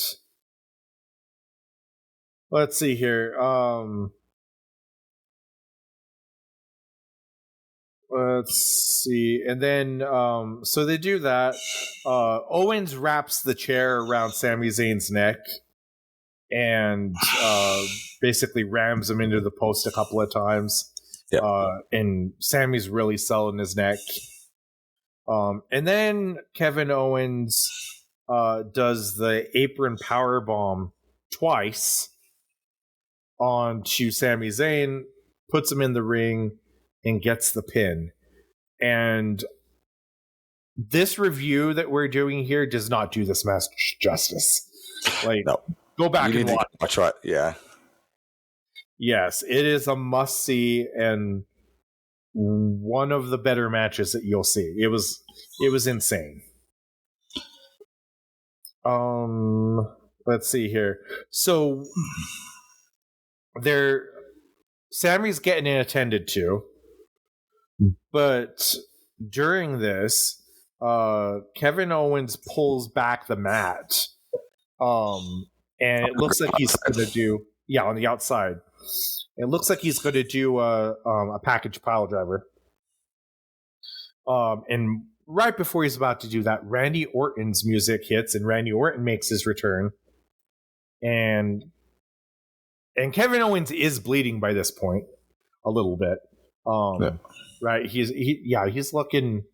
let's see here. Let's see. And then, so they do that. Owens wraps the chair around Sami Zayn's neck and basically rams him into the post a couple of times. Yep. And Sammy's really selling his neck. And then Kevin Owens does the apron powerbomb twice onto Sami Zayn, puts him in the ring, and gets the pin. And this review that we're doing here does not do this match justice. Like, no. Go back and watch. Right. Yeah. Yes, it is a must see and one of the better matches that you'll see. It was insane. Let's see here. So Sammy's getting attended to, but during this, Kevin Owens pulls back the mat, and it looks like he's going to do on the outside. It looks like he's going to do a package pile driver. And right before he's about to do that, Randy Orton's music hits, and Randy Orton makes his return. And Kevin Owens is bleeding by this point a little bit. Right? He's looking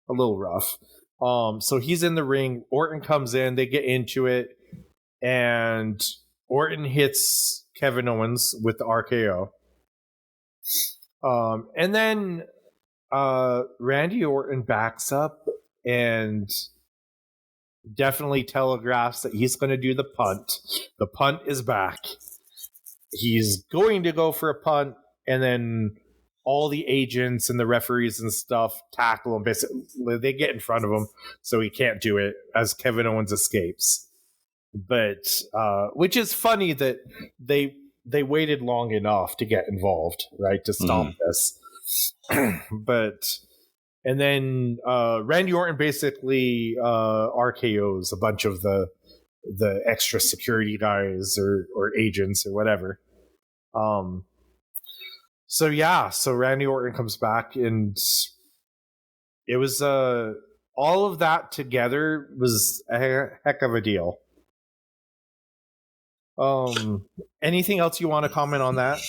a little rough. So he's in the ring. Orton comes in. They get into it, and Orton hits Kevin Owens with the RKO. And then Randy Orton backs up and definitely telegraphs that he's going to do the punt. The punt is back. He's going to go for a punt, and then all the agents and the referees and stuff tackle him. Basically, they get in front of him, so he can't do it as Kevin Owens escapes. But which is funny that they waited long enough to get involved, right, to stop this. But and then Randy Orton basically RKOs a bunch of the extra security guys or agents or whatever. So Randy Orton comes back, and it was all of that together was a heck of a deal. Anything else you want to comment on that?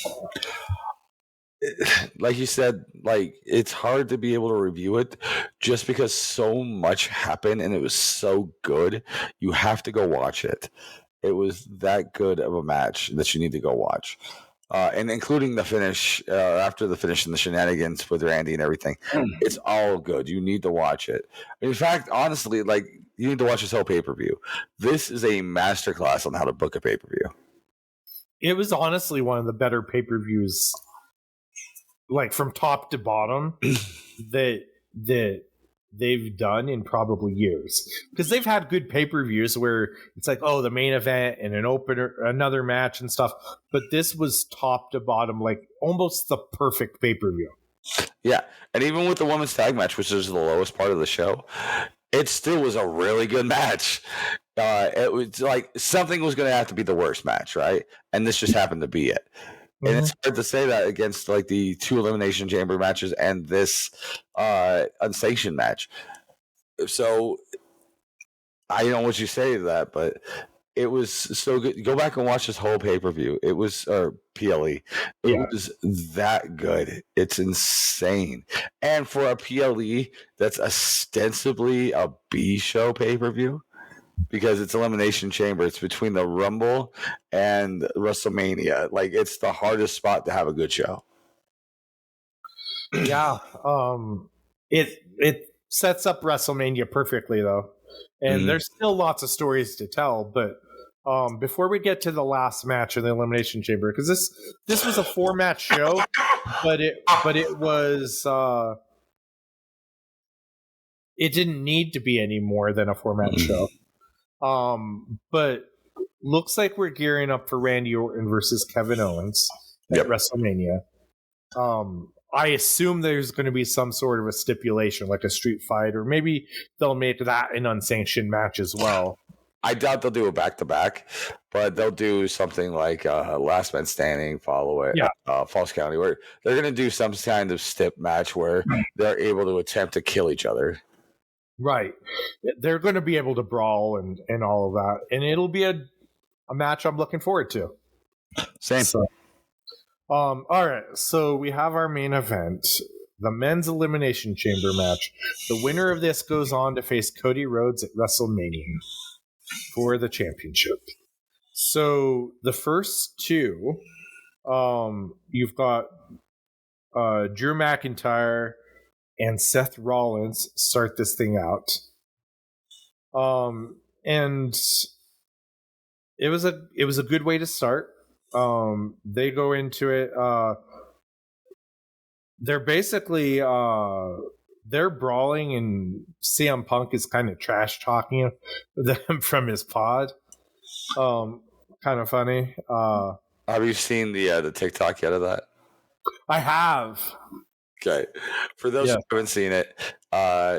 Like you said, like it's hard to be able to review it just because so much happened and it was so good. You have to go watch it. It was that good of a match that you need to go watch. and including the finish after the finish and the shenanigans with Randy and everything. It's all good. You need to watch it. In fact, honestly, like you need to watch this whole pay-per-view. This is a masterclass on how to book a pay-per-view. It was honestly one of the better pay-per-views, like from top to bottom, that they've done in probably years. Because they've had good pay-per-views where it's like, oh, the main event and an opener, another match and stuff. But this was top to bottom, like almost the perfect pay-per-view. Yeah, and even with the women's tag match, which is the lowest part of the show, it still was a really good match. It was like something was going to have to be the worst match, right? And this just happened to be it. And it's hard to say that against like the 2 Elimination Chamber matches and this unsanctioned match. So I don't know what you say to that, but it was so good. Go back and watch this whole pay-per-view. It was PLE. It was that good. It's insane. And for a PLE that's ostensibly a B show pay-per-view, because it's Elimination Chamber, it's between the Rumble and WrestleMania. Like it's the hardest spot to have a good show. Yeah. It sets up WrestleMania perfectly though. And there's still lots of stories to tell, but before we get to the last match of the Elimination Chamber, because this was a 4-match show, but it was it didn't need to be any more than a 4-match show. But looks like we're gearing up for Randy Orton versus Kevin Owens at WrestleMania. I assume there's going to be some sort of a stipulation, like a street fight, or maybe they'll make that an unsanctioned match as well. I doubt they'll do a back-to-back, but they'll do something like Last Man Standing, follow it, False County, where they're going to do some kind of stip match where they're able to attempt to kill each other. Right. They're going to be able to brawl and all of that, and it'll be a match I'm looking forward to. Same. So, all right, so we have our main event, the men's elimination chamber match. The winner of this goes on to face Cody Rhodes at WrestleMania for the championship. So the first two, you've got Drew McIntyre and Seth Rollins start this thing out. And it was a good way to start. They go into it. They're basically they're brawling, and CM Punk is kind of trash talking them from his pod. Kind of funny. Have you seen the TikTok yet of that? I have. Okay. For those who haven't seen it,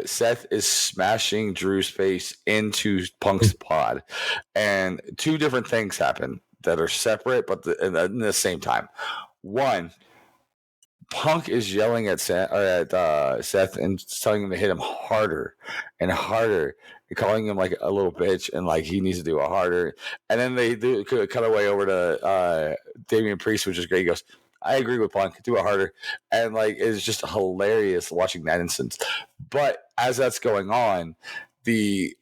Seth is smashing Drew's face into Punk's pod, and 2 different things happen that are separate but in the same time. One, Punk is yelling at Seth and telling him to hit him harder and harder, and calling him like a little bitch and like he needs to do it harder. And then they do cut away over to Damian Priest, which is great. He goes, I agree with Punk, do it harder. And like it's just hilarious watching that instance. But as that's going on, the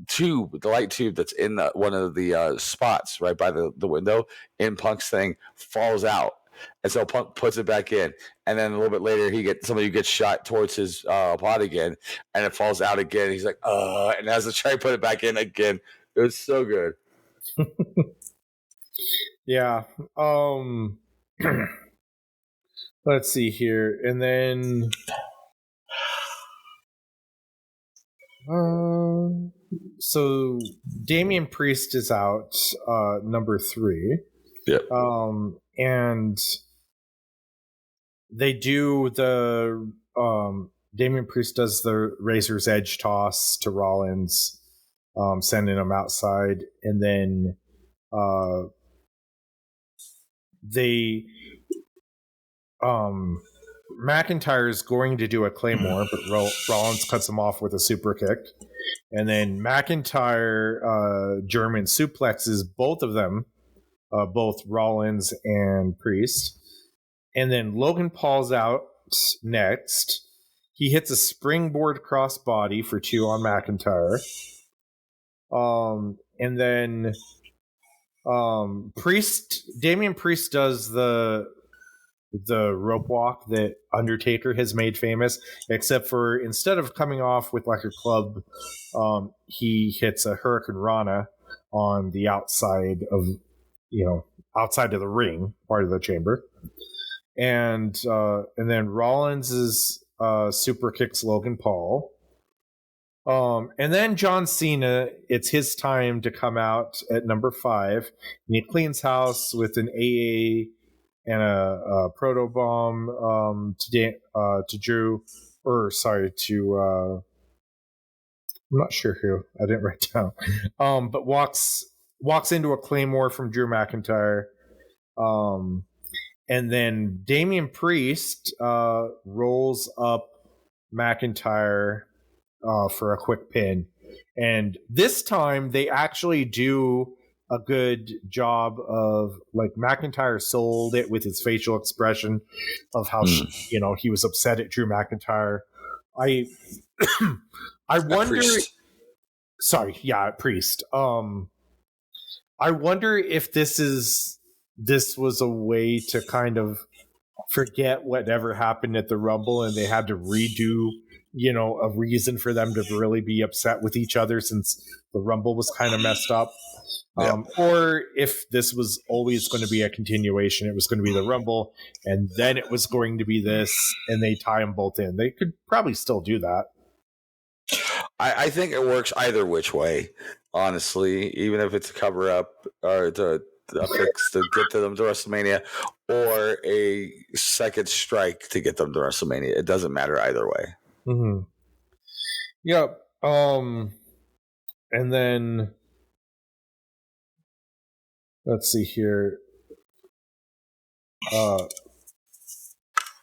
tube, the light tube that's in one of the spots right by the window in Punk's thing falls out. And so Punk puts it back in, and then a little bit later, somebody gets shot towards his pod again, and it falls out again. He's like, and has to try to put it back in again. It was so good. Yeah. Let's see here, and then so Damian Priest is out, number 3. Yep. And they do the Damian Priest does the Razor's Edge toss to Rollins, sending him outside, and then they McIntyre is going to do a Claymore, but Rollins cuts him off with a super kick, and then McIntyre German suplexes both of them. Both Rollins and Priest. And then Logan Paul's out next. He hits a springboard crossbody for 2 on McIntyre. And then Damian Priest does the rope walk that Undertaker has made famous, except for instead of coming off with like a club, he hits a Hurricane Rana on the outside of outside of the ring part of the chamber, and then Rollins is super kicks Logan Paul. And then John Cena, it's his time to come out at number 5, and he cleans house with an AA and a proto bomb to Drew, or sorry, to I'm not sure who, I didn't write down, but walks into a Claymore from Drew McIntyre, and then Damian Priest rolls up McIntyre for a quick pin, and this time they actually do a good job of, like, McIntyre sold it with his facial expression of how he was upset at Drew McIntyre. I wonder. Priest. Sorry, yeah, Priest. I wonder if this was a way to kind of forget whatever happened at the Rumble, and they had to redo, a reason for them to really be upset with each other since the Rumble was kind of messed up. Yeah. Or if this was always going to be a continuation, it was going to be the Rumble, and then it was going to be this, and they tie them both in. They could probably still do that. I think it works either which way, honestly, even if it's a cover up or to fix to get to them to WrestleMania, or a second strike to get them to WrestleMania. It doesn't matter either way. Mm-hmm. Yep. And then let's see here.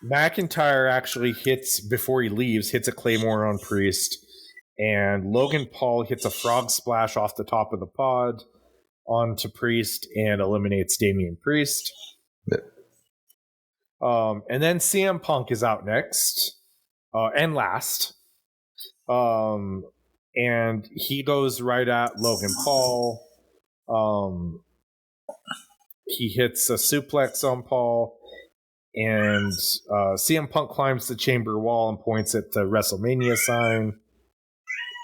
McIntyre actually before he leaves, hits a Claymore on Priest, and Logan Paul hits a frog splash off the top of the pod onto Priest and eliminates Damian Priest. And then CM Punk is out next and last. And he goes right at Logan Paul. He hits a suplex on Paul, and CM Punk climbs the chamber wall and points at the WrestleMania sign.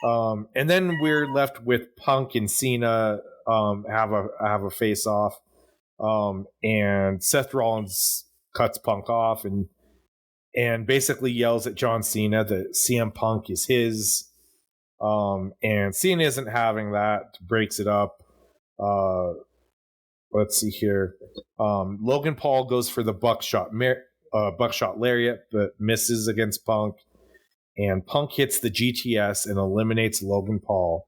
And then we're left with Punk and Cena have a face off, and Seth Rollins cuts Punk off and basically yells at John Cena that CM Punk is his, and Cena isn't having that, breaks it up. Let's see here. Logan Paul goes for the buckshot lariat, but misses against Punk. And Punk hits the GTS and eliminates Logan Paul.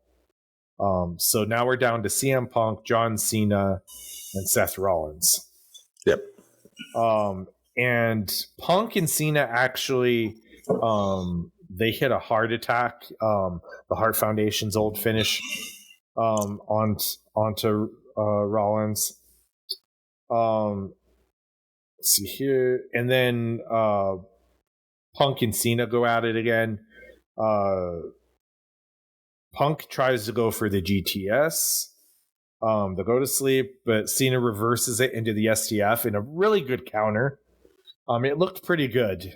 So now we're down to CM Punk, John Cena, and Seth Rollins. Yep. And Punk and Cena actually, they hit a heart attack. The Heart Foundation's old finish onto Rollins. Let's see here. And then Punk and Cena go at it again. Punk tries to go for the GTS. They go to sleep, but Cena reverses it into the STF in a really good counter. It looked pretty good,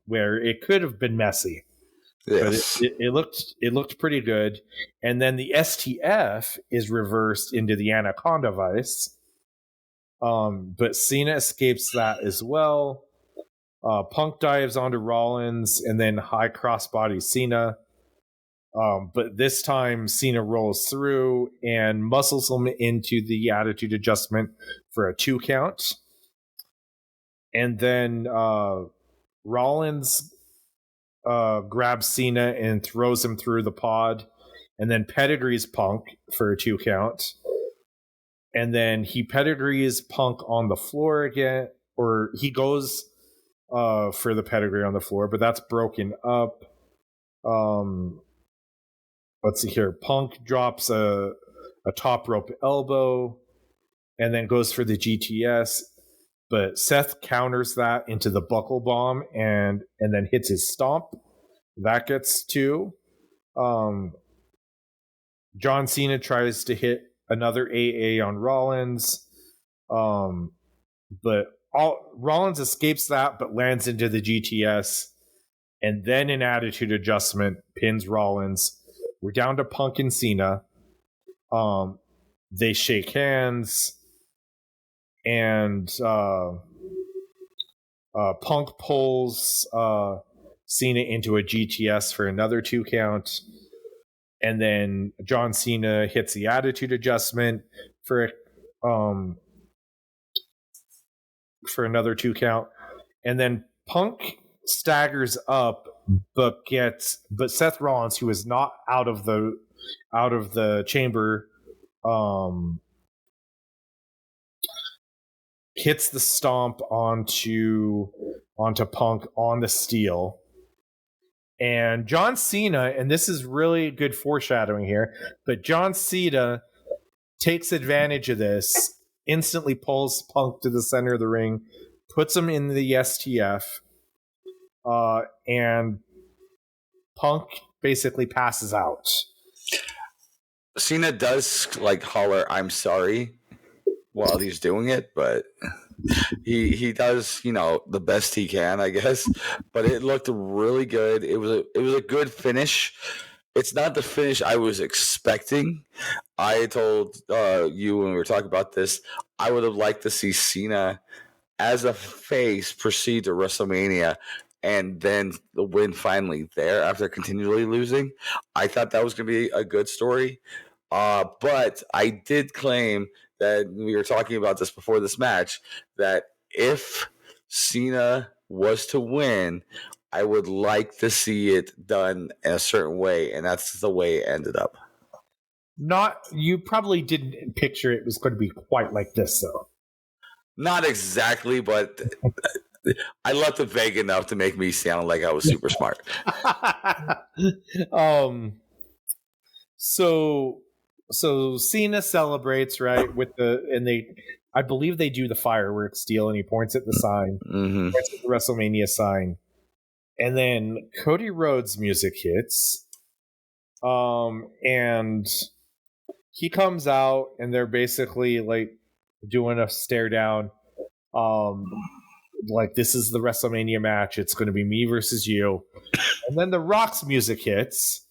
where it could have been messy. Yes. But it looked pretty good. And then the STF is reversed into the Anaconda Vice. But Cena escapes that as well. Punk dives onto Rollins and then high crossbody Cena. But this time Cena rolls through and muscles him into the attitude adjustment for a 2 count. And then Rollins grabs Cena and throws him through the pod, and then pedigrees Punk for a 2 count. And then he pedigrees Punk on the floor again, or he goes for the pedigree on the floor, but that's broken up. Let's see here. Punk drops a top rope elbow and then goes for the GTS, but Seth counters that into the buckle bomb and then hits his stomp. That gets 2. John Cena tries to hit another AA on Rollins. But Rollins escapes that, but lands into the GTS, and then an attitude adjustment pins Rollins. We're down to Punk and Cena. They shake hands, and Punk pulls Cena into a GTS for another 2 count, and then John Cena hits the attitude adjustment for another 2 count, and then Punk staggers up, but Seth Rollins, who is not out of the chamber, hits the stomp onto Punk on the steel. And John Cena, and this is really good foreshadowing here, but John Cena takes advantage of this, instantly pulls Punk to the center of the ring, puts him in the STF, and Punk basically passes out. Cena does like holler, "I'm sorry," while he's doing it, but he does, the best he can, I guess. But it looked really good. It was a good finish. It's not the finish I was expecting. I told you when we were talking about this, I would have liked to see Cena as a face proceed to WrestleMania and then the win finally there after continually losing. I thought that was going to be a good story. But I did claim that we were talking about this before this match, that if Cena was to win, I would like to see it done in a certain way, and that's the way it ended up. You probably didn't picture it was going to be quite like this, though. Not exactly, but I left it vague enough to make me sound like I was super smart. So Cena celebrates, right, I believe they do the fireworks deal, and he points at the sign, points at the WrestleMania sign, and then Cody Rhodes' music hits, and he comes out, and they're basically like doing a stare down, like, this is the WrestleMania match. It's going to be me versus you, and then The Rock's music hits,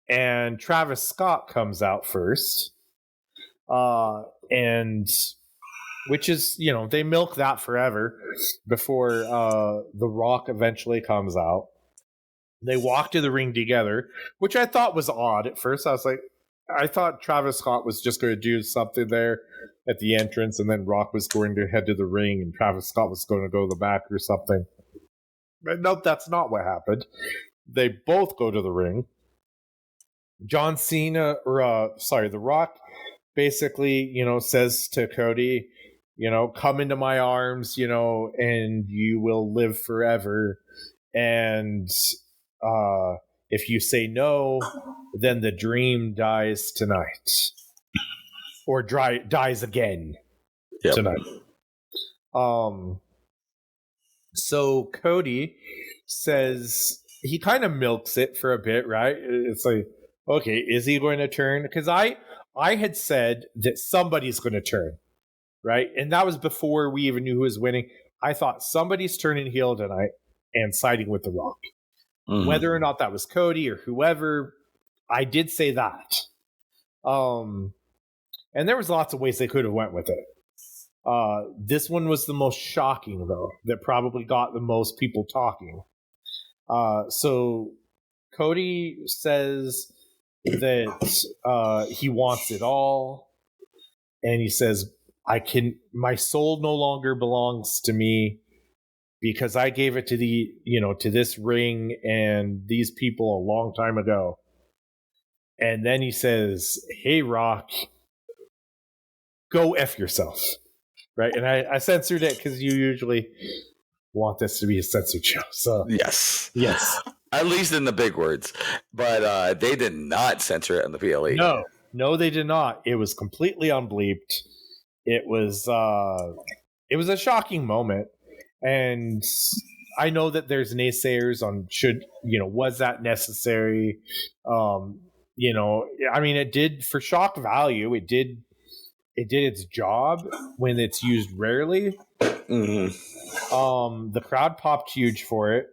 and Travis Scott comes out first, and which is, they milk that forever before The Rock eventually comes out. They walk to the ring together, which I thought was odd at first. I thought Travis Scott was just going to do something there at the entrance, and then Rock was going to head to the ring, and Travis Scott was going to go to the back or something. But nope, that's not what happened. They both go to the ring. The Rock basically, says to Cody, come into my arms, and you will live forever. And if you say no, then the dream dies tonight. Or dies again tonight. So Cody says, he kind of milks it for a bit, right? It's like, okay, is he going to turn? Because I had said that somebody's going to turn, right? And that was before we even knew who was winning. I thought somebody's turning heel tonight and siding with The Rock. Mm-hmm. Whether or not that was Cody or whoever, I did say that. And there was lots of ways they could have went with it. This one was the most shocking, though, that probably got the most people talking. So Cody says that he wants it all, and he says, my soul no longer belongs to me because I gave it to to this ring and these people a long time ago. And then he says, hey, Rock, go F yourself. Right? And I censored it because you usually want this to be a censored show. So yes. At least in the big words. But they did not censor it in the PLE. No, they did not. It was completely unbleeped. It was a shocking moment. And I know that there's naysayers on was that necessary? I mean, it did for shock value. It did its job when it's used rarely. Mm-hmm. The crowd popped huge for it.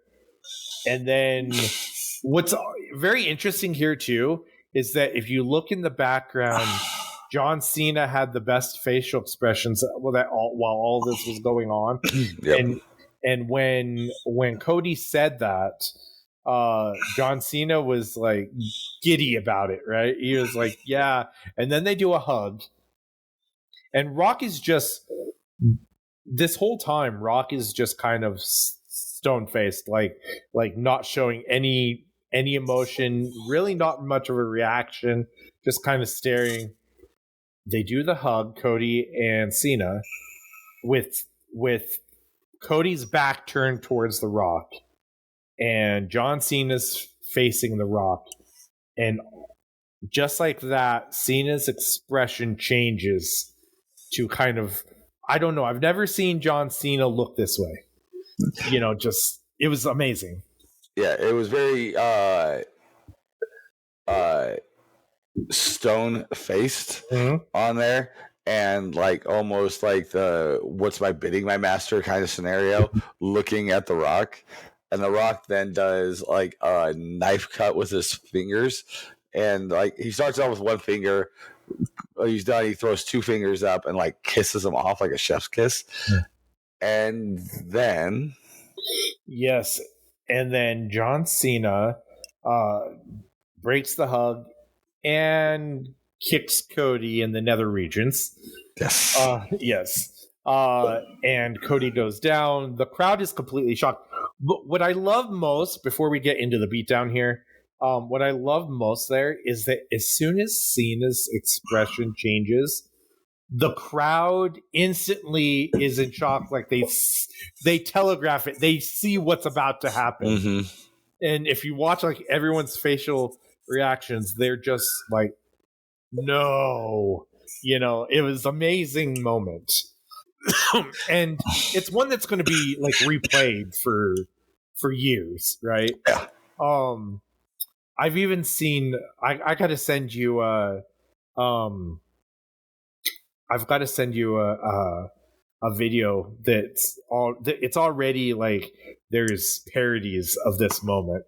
And then what's very interesting here too is that if you look in the background, John Cena had the best facial expressions while all this was going on. Yep. And when Cody said that, John Cena was like giddy about it, right? He was like, yeah. And then they do a hug. And Rock is just this whole time, Rock is just kind of stone faced, like not showing any emotion, really not much of a reaction, just kind of staring. They do the hug, Cody and Cena, with Cody's back turned towards the Rock, and John Cena's facing the Rock, and just like that, Cena's expression changes to kind of, I don't know, I've never seen John Cena look this way. Just it was amazing. Yeah, it was very stone faced on there, and like almost like the "what's my bidding, my master" kind of scenario, looking at the Rock, and the Rock then does like a knife cut with his fingers, and like he starts off with one finger. When he's done, he throws two fingers up and like kisses them off like a chef's kiss, and then yes, and then John Cena breaks the hug and kicks Cody in the nether regions. Yes. Yes. And Cody goes down. The crowd is completely shocked. But what I love most, before we get into the beatdown here, what I love most there is that as soon as Cena's expression changes, the crowd instantly is in shock. Like they telegraph it. They see what's about to happen. Mm-hmm. And if you watch like everyone's facial reactions, they're just like, no, it was amazing moment. And it's one that's going to be like replayed for years, right? Yeah. I've even seen, I gotta send you I've got to send you a video it's already like there's parodies of this moment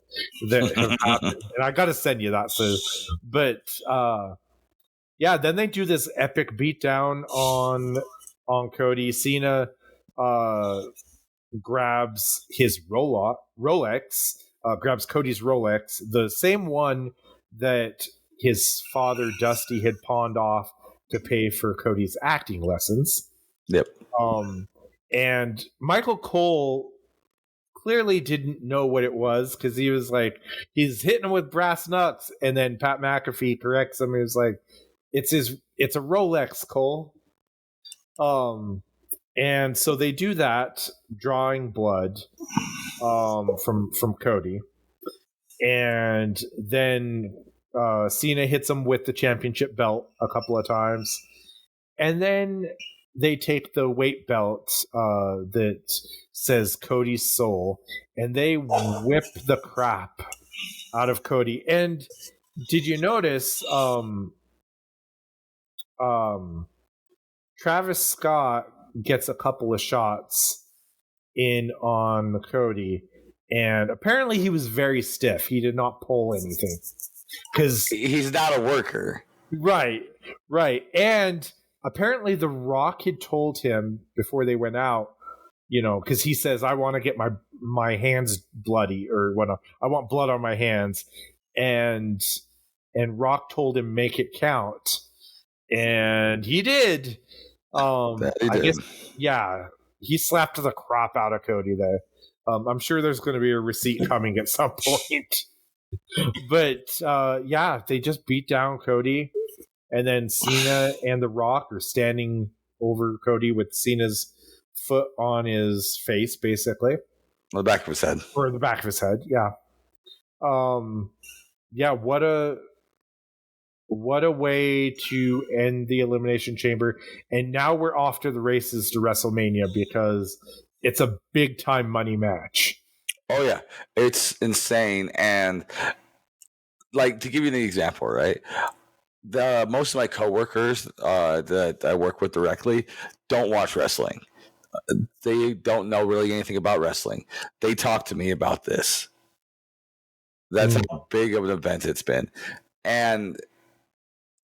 that have happened, and I got to send you that. So, but yeah, then they do this epic beatdown on Cody. Cena grabs his Rolex, grabs Cody's Rolex, the same one that his father Dusty had pawned off to pay for Cody's acting lessons. Yep. And Michael Cole clearly didn't know what it was, because he was like, he's hitting him with brass knucks, and then Pat McAfee corrects him. He was like, it's a Rolex, Cole. And so they do that, drawing blood from Cody, and then Cena hits him with the championship belt a couple of times, and then they take the weight belt that says Cody's soul, and they whip the crap out of Cody. And did you notice Travis Scott gets a couple of shots in on Cody, and apparently he was very stiff. He did not pull anything because he's not a worker. Right. And apparently The Rock had told him before they went out, because he says, I want to get my hands bloody, or what, I want blood on my hands. And Rock told him, make it count. And he did. I guess, yeah, he slapped the crap out of Cody there. I'm sure there's going to be a receipt coming at some point. But yeah, they just beat down Cody, and then Cena and The Rock are standing over Cody with Cena's foot on his face, basically, on the back of his head, or the back of his head. Yeah. Yeah. What a way to end the Elimination Chamber. And now we're off to the races to WrestleMania, because it's a big time money match. Oh yeah, it's insane. And like to give you an example, right? Most of my coworkers that I work with directly don't watch wrestling. They don't know really anything about wrestling. They talk to me about this. That's how big of an event it's been. And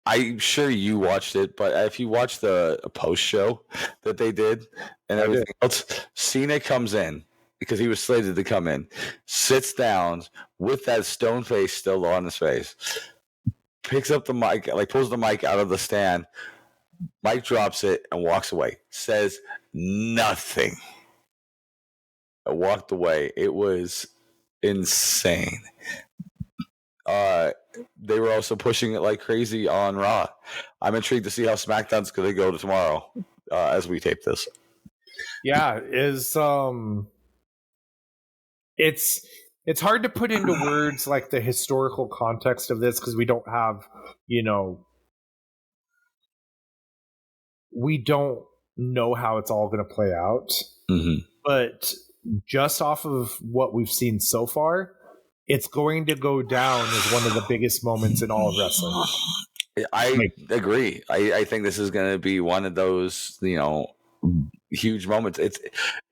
I'm sure you watched it, but if you watch the post show that they did and everything else, Cena comes in because he was slated to come in, sits down with that stone face still on his face, picks up the mic, like pulls the mic out of the stand, mic drops it, and walks away. Says nothing. I walked away. It was insane. They were also pushing it like crazy on Raw. I'm intrigued to see how SmackDown's going to go tomorrow as we tape this. Yeah, it's hard to put into words like the historical context of this because we don't have, we don't know how it's all going to play out. Mm-hmm. But just off of what we've seen so far, it's going to go down as one of the biggest moments in all of wrestling. I agree. I think this is going to be one of those, huge moments.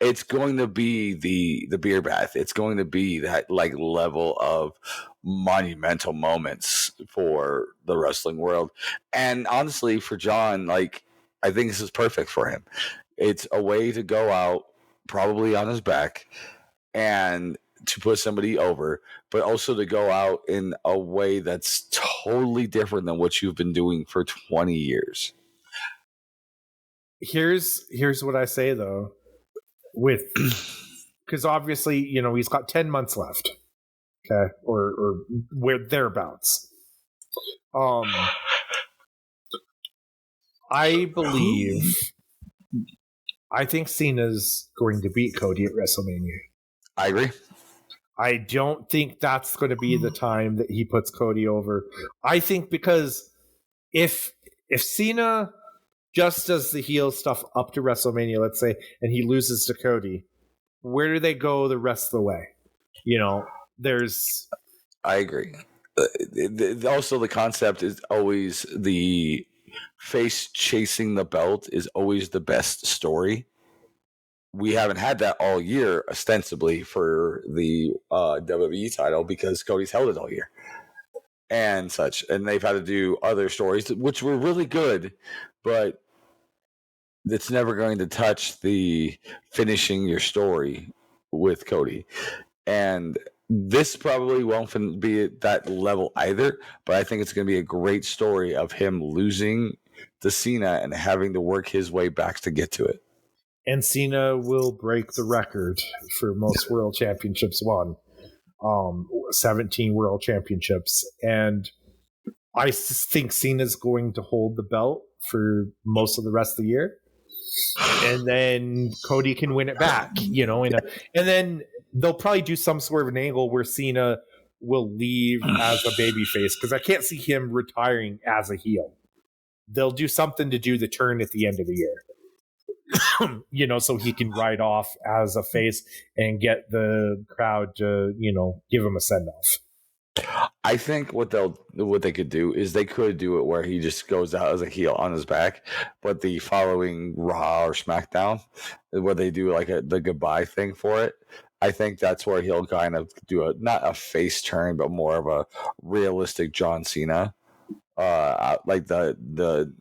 It's going to be the beer bath. It's going to be that like level of monumental moments for the wrestling world. And honestly, for John, like I think this is perfect for him. It's a way to go out probably on his back and to put somebody over, but also to go out in a way that's totally different than what you've been doing for 20 years. Here's what I say though, with because obviously he's got 10 months left, okay, or where thereabouts. I think Cena's going to beat Cody at WrestleMania. I agree. I don't think that's going to be the time that he puts Cody over. I think because if Cena just does the heel stuff up to WrestleMania, let's say, and he loses to Cody, where do they go the rest of the way? I agree. Also, the concept is always the face chasing the belt is always the best story. We haven't had that all year, ostensibly, for the WWE title because Cody's held it all year and such. And they've had to do other stories, which were really good, but it's never going to touch the finishing your story with Cody. And this probably won't be at that level either, but I think it's going to be a great story of him losing to Cena and having to work his way back to get to it. And Cena will break the record for most world championships won. 17 world championships. And I think Cena's going to hold the belt for most of the rest of the year. And then Cody can win it back, and then they'll probably do some sort of an angle where Cena will leave as a babyface because I can't see him retiring as a heel. They'll do something to do the turn at the end of the year. So he can ride off as a face and get the crowd to, give him a send-off. I think what they could do is they could do it where he just goes out as a heel on his back, but the following Raw or SmackDown, where they do like the goodbye thing for it, I think that's where he'll kind of do not a face turn, but more of a realistic John Cena, like the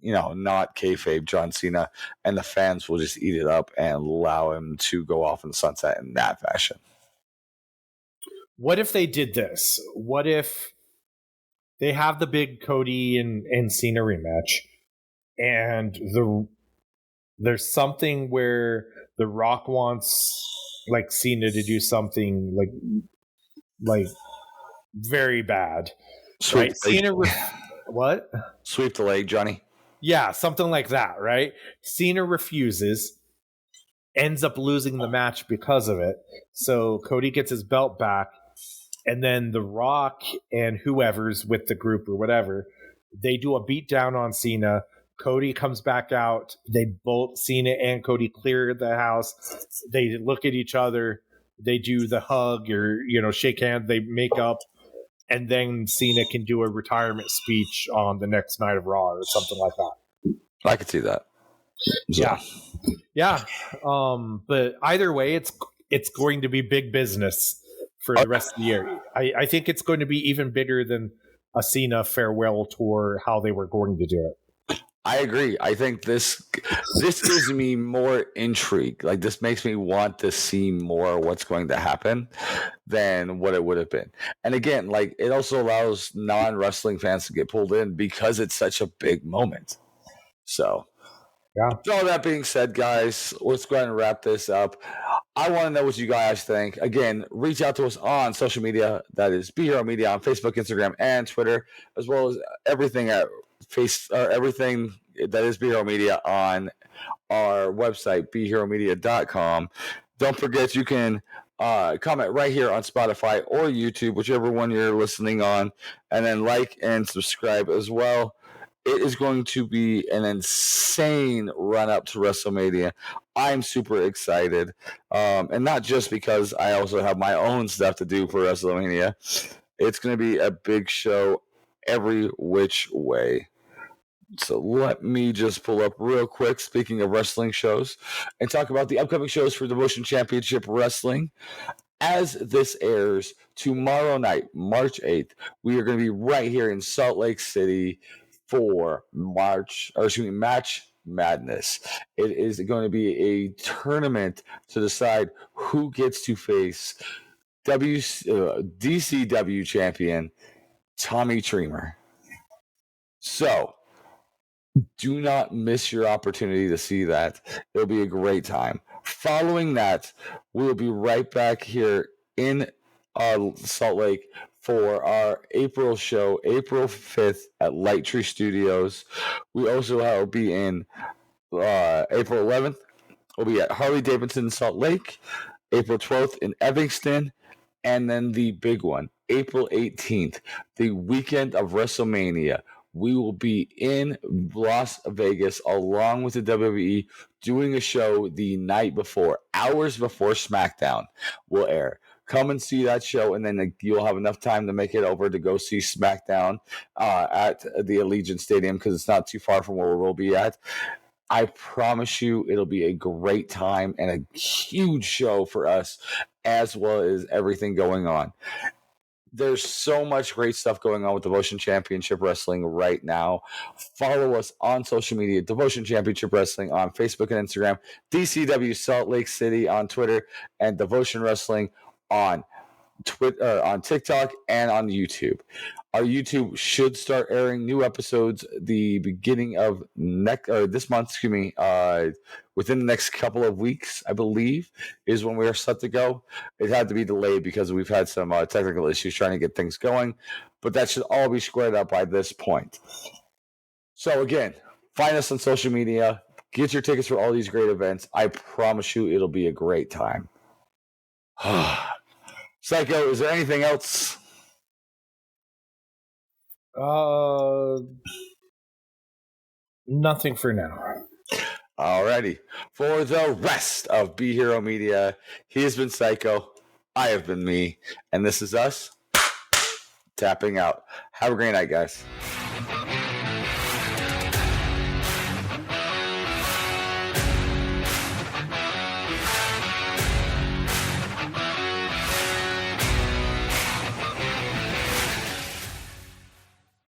not kayfabe John Cena, and the fans will just eat it up and allow him to go off in the sunset in that fashion. What if they did this? What if they have the big Cody and Cena rematch, and there's something where The Rock wants like Cena to do something like very bad, Sweep right? Cena, what? Sweep the leg, Johnny. Yeah, something like that, right? Cena refuses, ends up losing the match because of it. So Cody gets his belt back, and then The Rock and whoever's with the group or whatever, they do a beatdown on Cena. Cody comes back out. They both, Cena and Cody, clear the house. They look at each other. They do the hug or, shake hands. They make up. and then Cena can do a retirement speech on the next night of Raw or something like that. I could see that. So. Yeah. But either way, it's going to be big business for the rest of the year. I think it's going to be even bigger than a Cena farewell tour, how they were going to do it. I agree. I think this gives me more intrigue. Like, this makes me want to see more what's going to happen than what it would have been. And again, like, it also allows non-wrestling fans to get pulled in because it's such a big moment. So, yeah. So all that being said, guys, let's go ahead and wrap this up. I want to know what you guys think. Again, reach out to us on social media. That is Be Hero Media on Facebook, Instagram, and Twitter, as well as everything at everything that is Be Hero Media on our website, BeHeroMedia.com. Don't forget, you can comment right here on Spotify or YouTube, whichever one you're listening on, and then like and subscribe as well. It is going to be an insane run up to WrestleMania. I'm super excited. And not just because I also have my own stuff to do for WrestleMania. It's going to be a big show every which way. So let me just pull up real quick, speaking of wrestling shows, and talk about the upcoming shows for Devotion Championship Wrestling. As this airs tomorrow night, March 8th, we are going to be right here in Salt Lake City for Match Madness. It is going to be a tournament to decide who gets to face DCW champion Tommy Dreamer. So, do not miss your opportunity to see that. It'll be a great time. Following that, we'll be right back here in Salt Lake for our April show, April 5th at Light Tree Studios. We also will be in April 11th. We'll be at Harley Davidson Salt Lake, April 12th in Evanston, and then the big one, April 18th, the weekend of WrestleMania. We will be in Las Vegas along with the WWE doing a show the night before, hours before SmackDown will air. Come and see that show, and then you'll have enough time to make it over to go see SmackDown at the Allegiant Stadium because it's not too far from where we'll be at. I promise you it'll be a great time and a huge show for us, as well as everything going on. There's so much great stuff going on with Devotion Championship Wrestling right now. Follow us on social media, Devotion Championship Wrestling on Facebook and Instagram, DCW Salt Lake City on Twitter, and Devotion Wrestling on on TikTok and on YouTube. Our YouTube should start airing new episodes the beginning of this month. Within the next couple of weeks, I believe, is when we are set to go. It had to be delayed because we've had some technical issues trying to get things going, but that should all be squared up by this point. So again, find us on social media. Get your tickets for all these great events. I promise you, it'll be a great time. Psycho, is there anything else? Nothing for now. Alrighty. For the rest of Be Hero Media, he has been Psycho. I have been me. And this is us tapping out. Have a great night, guys.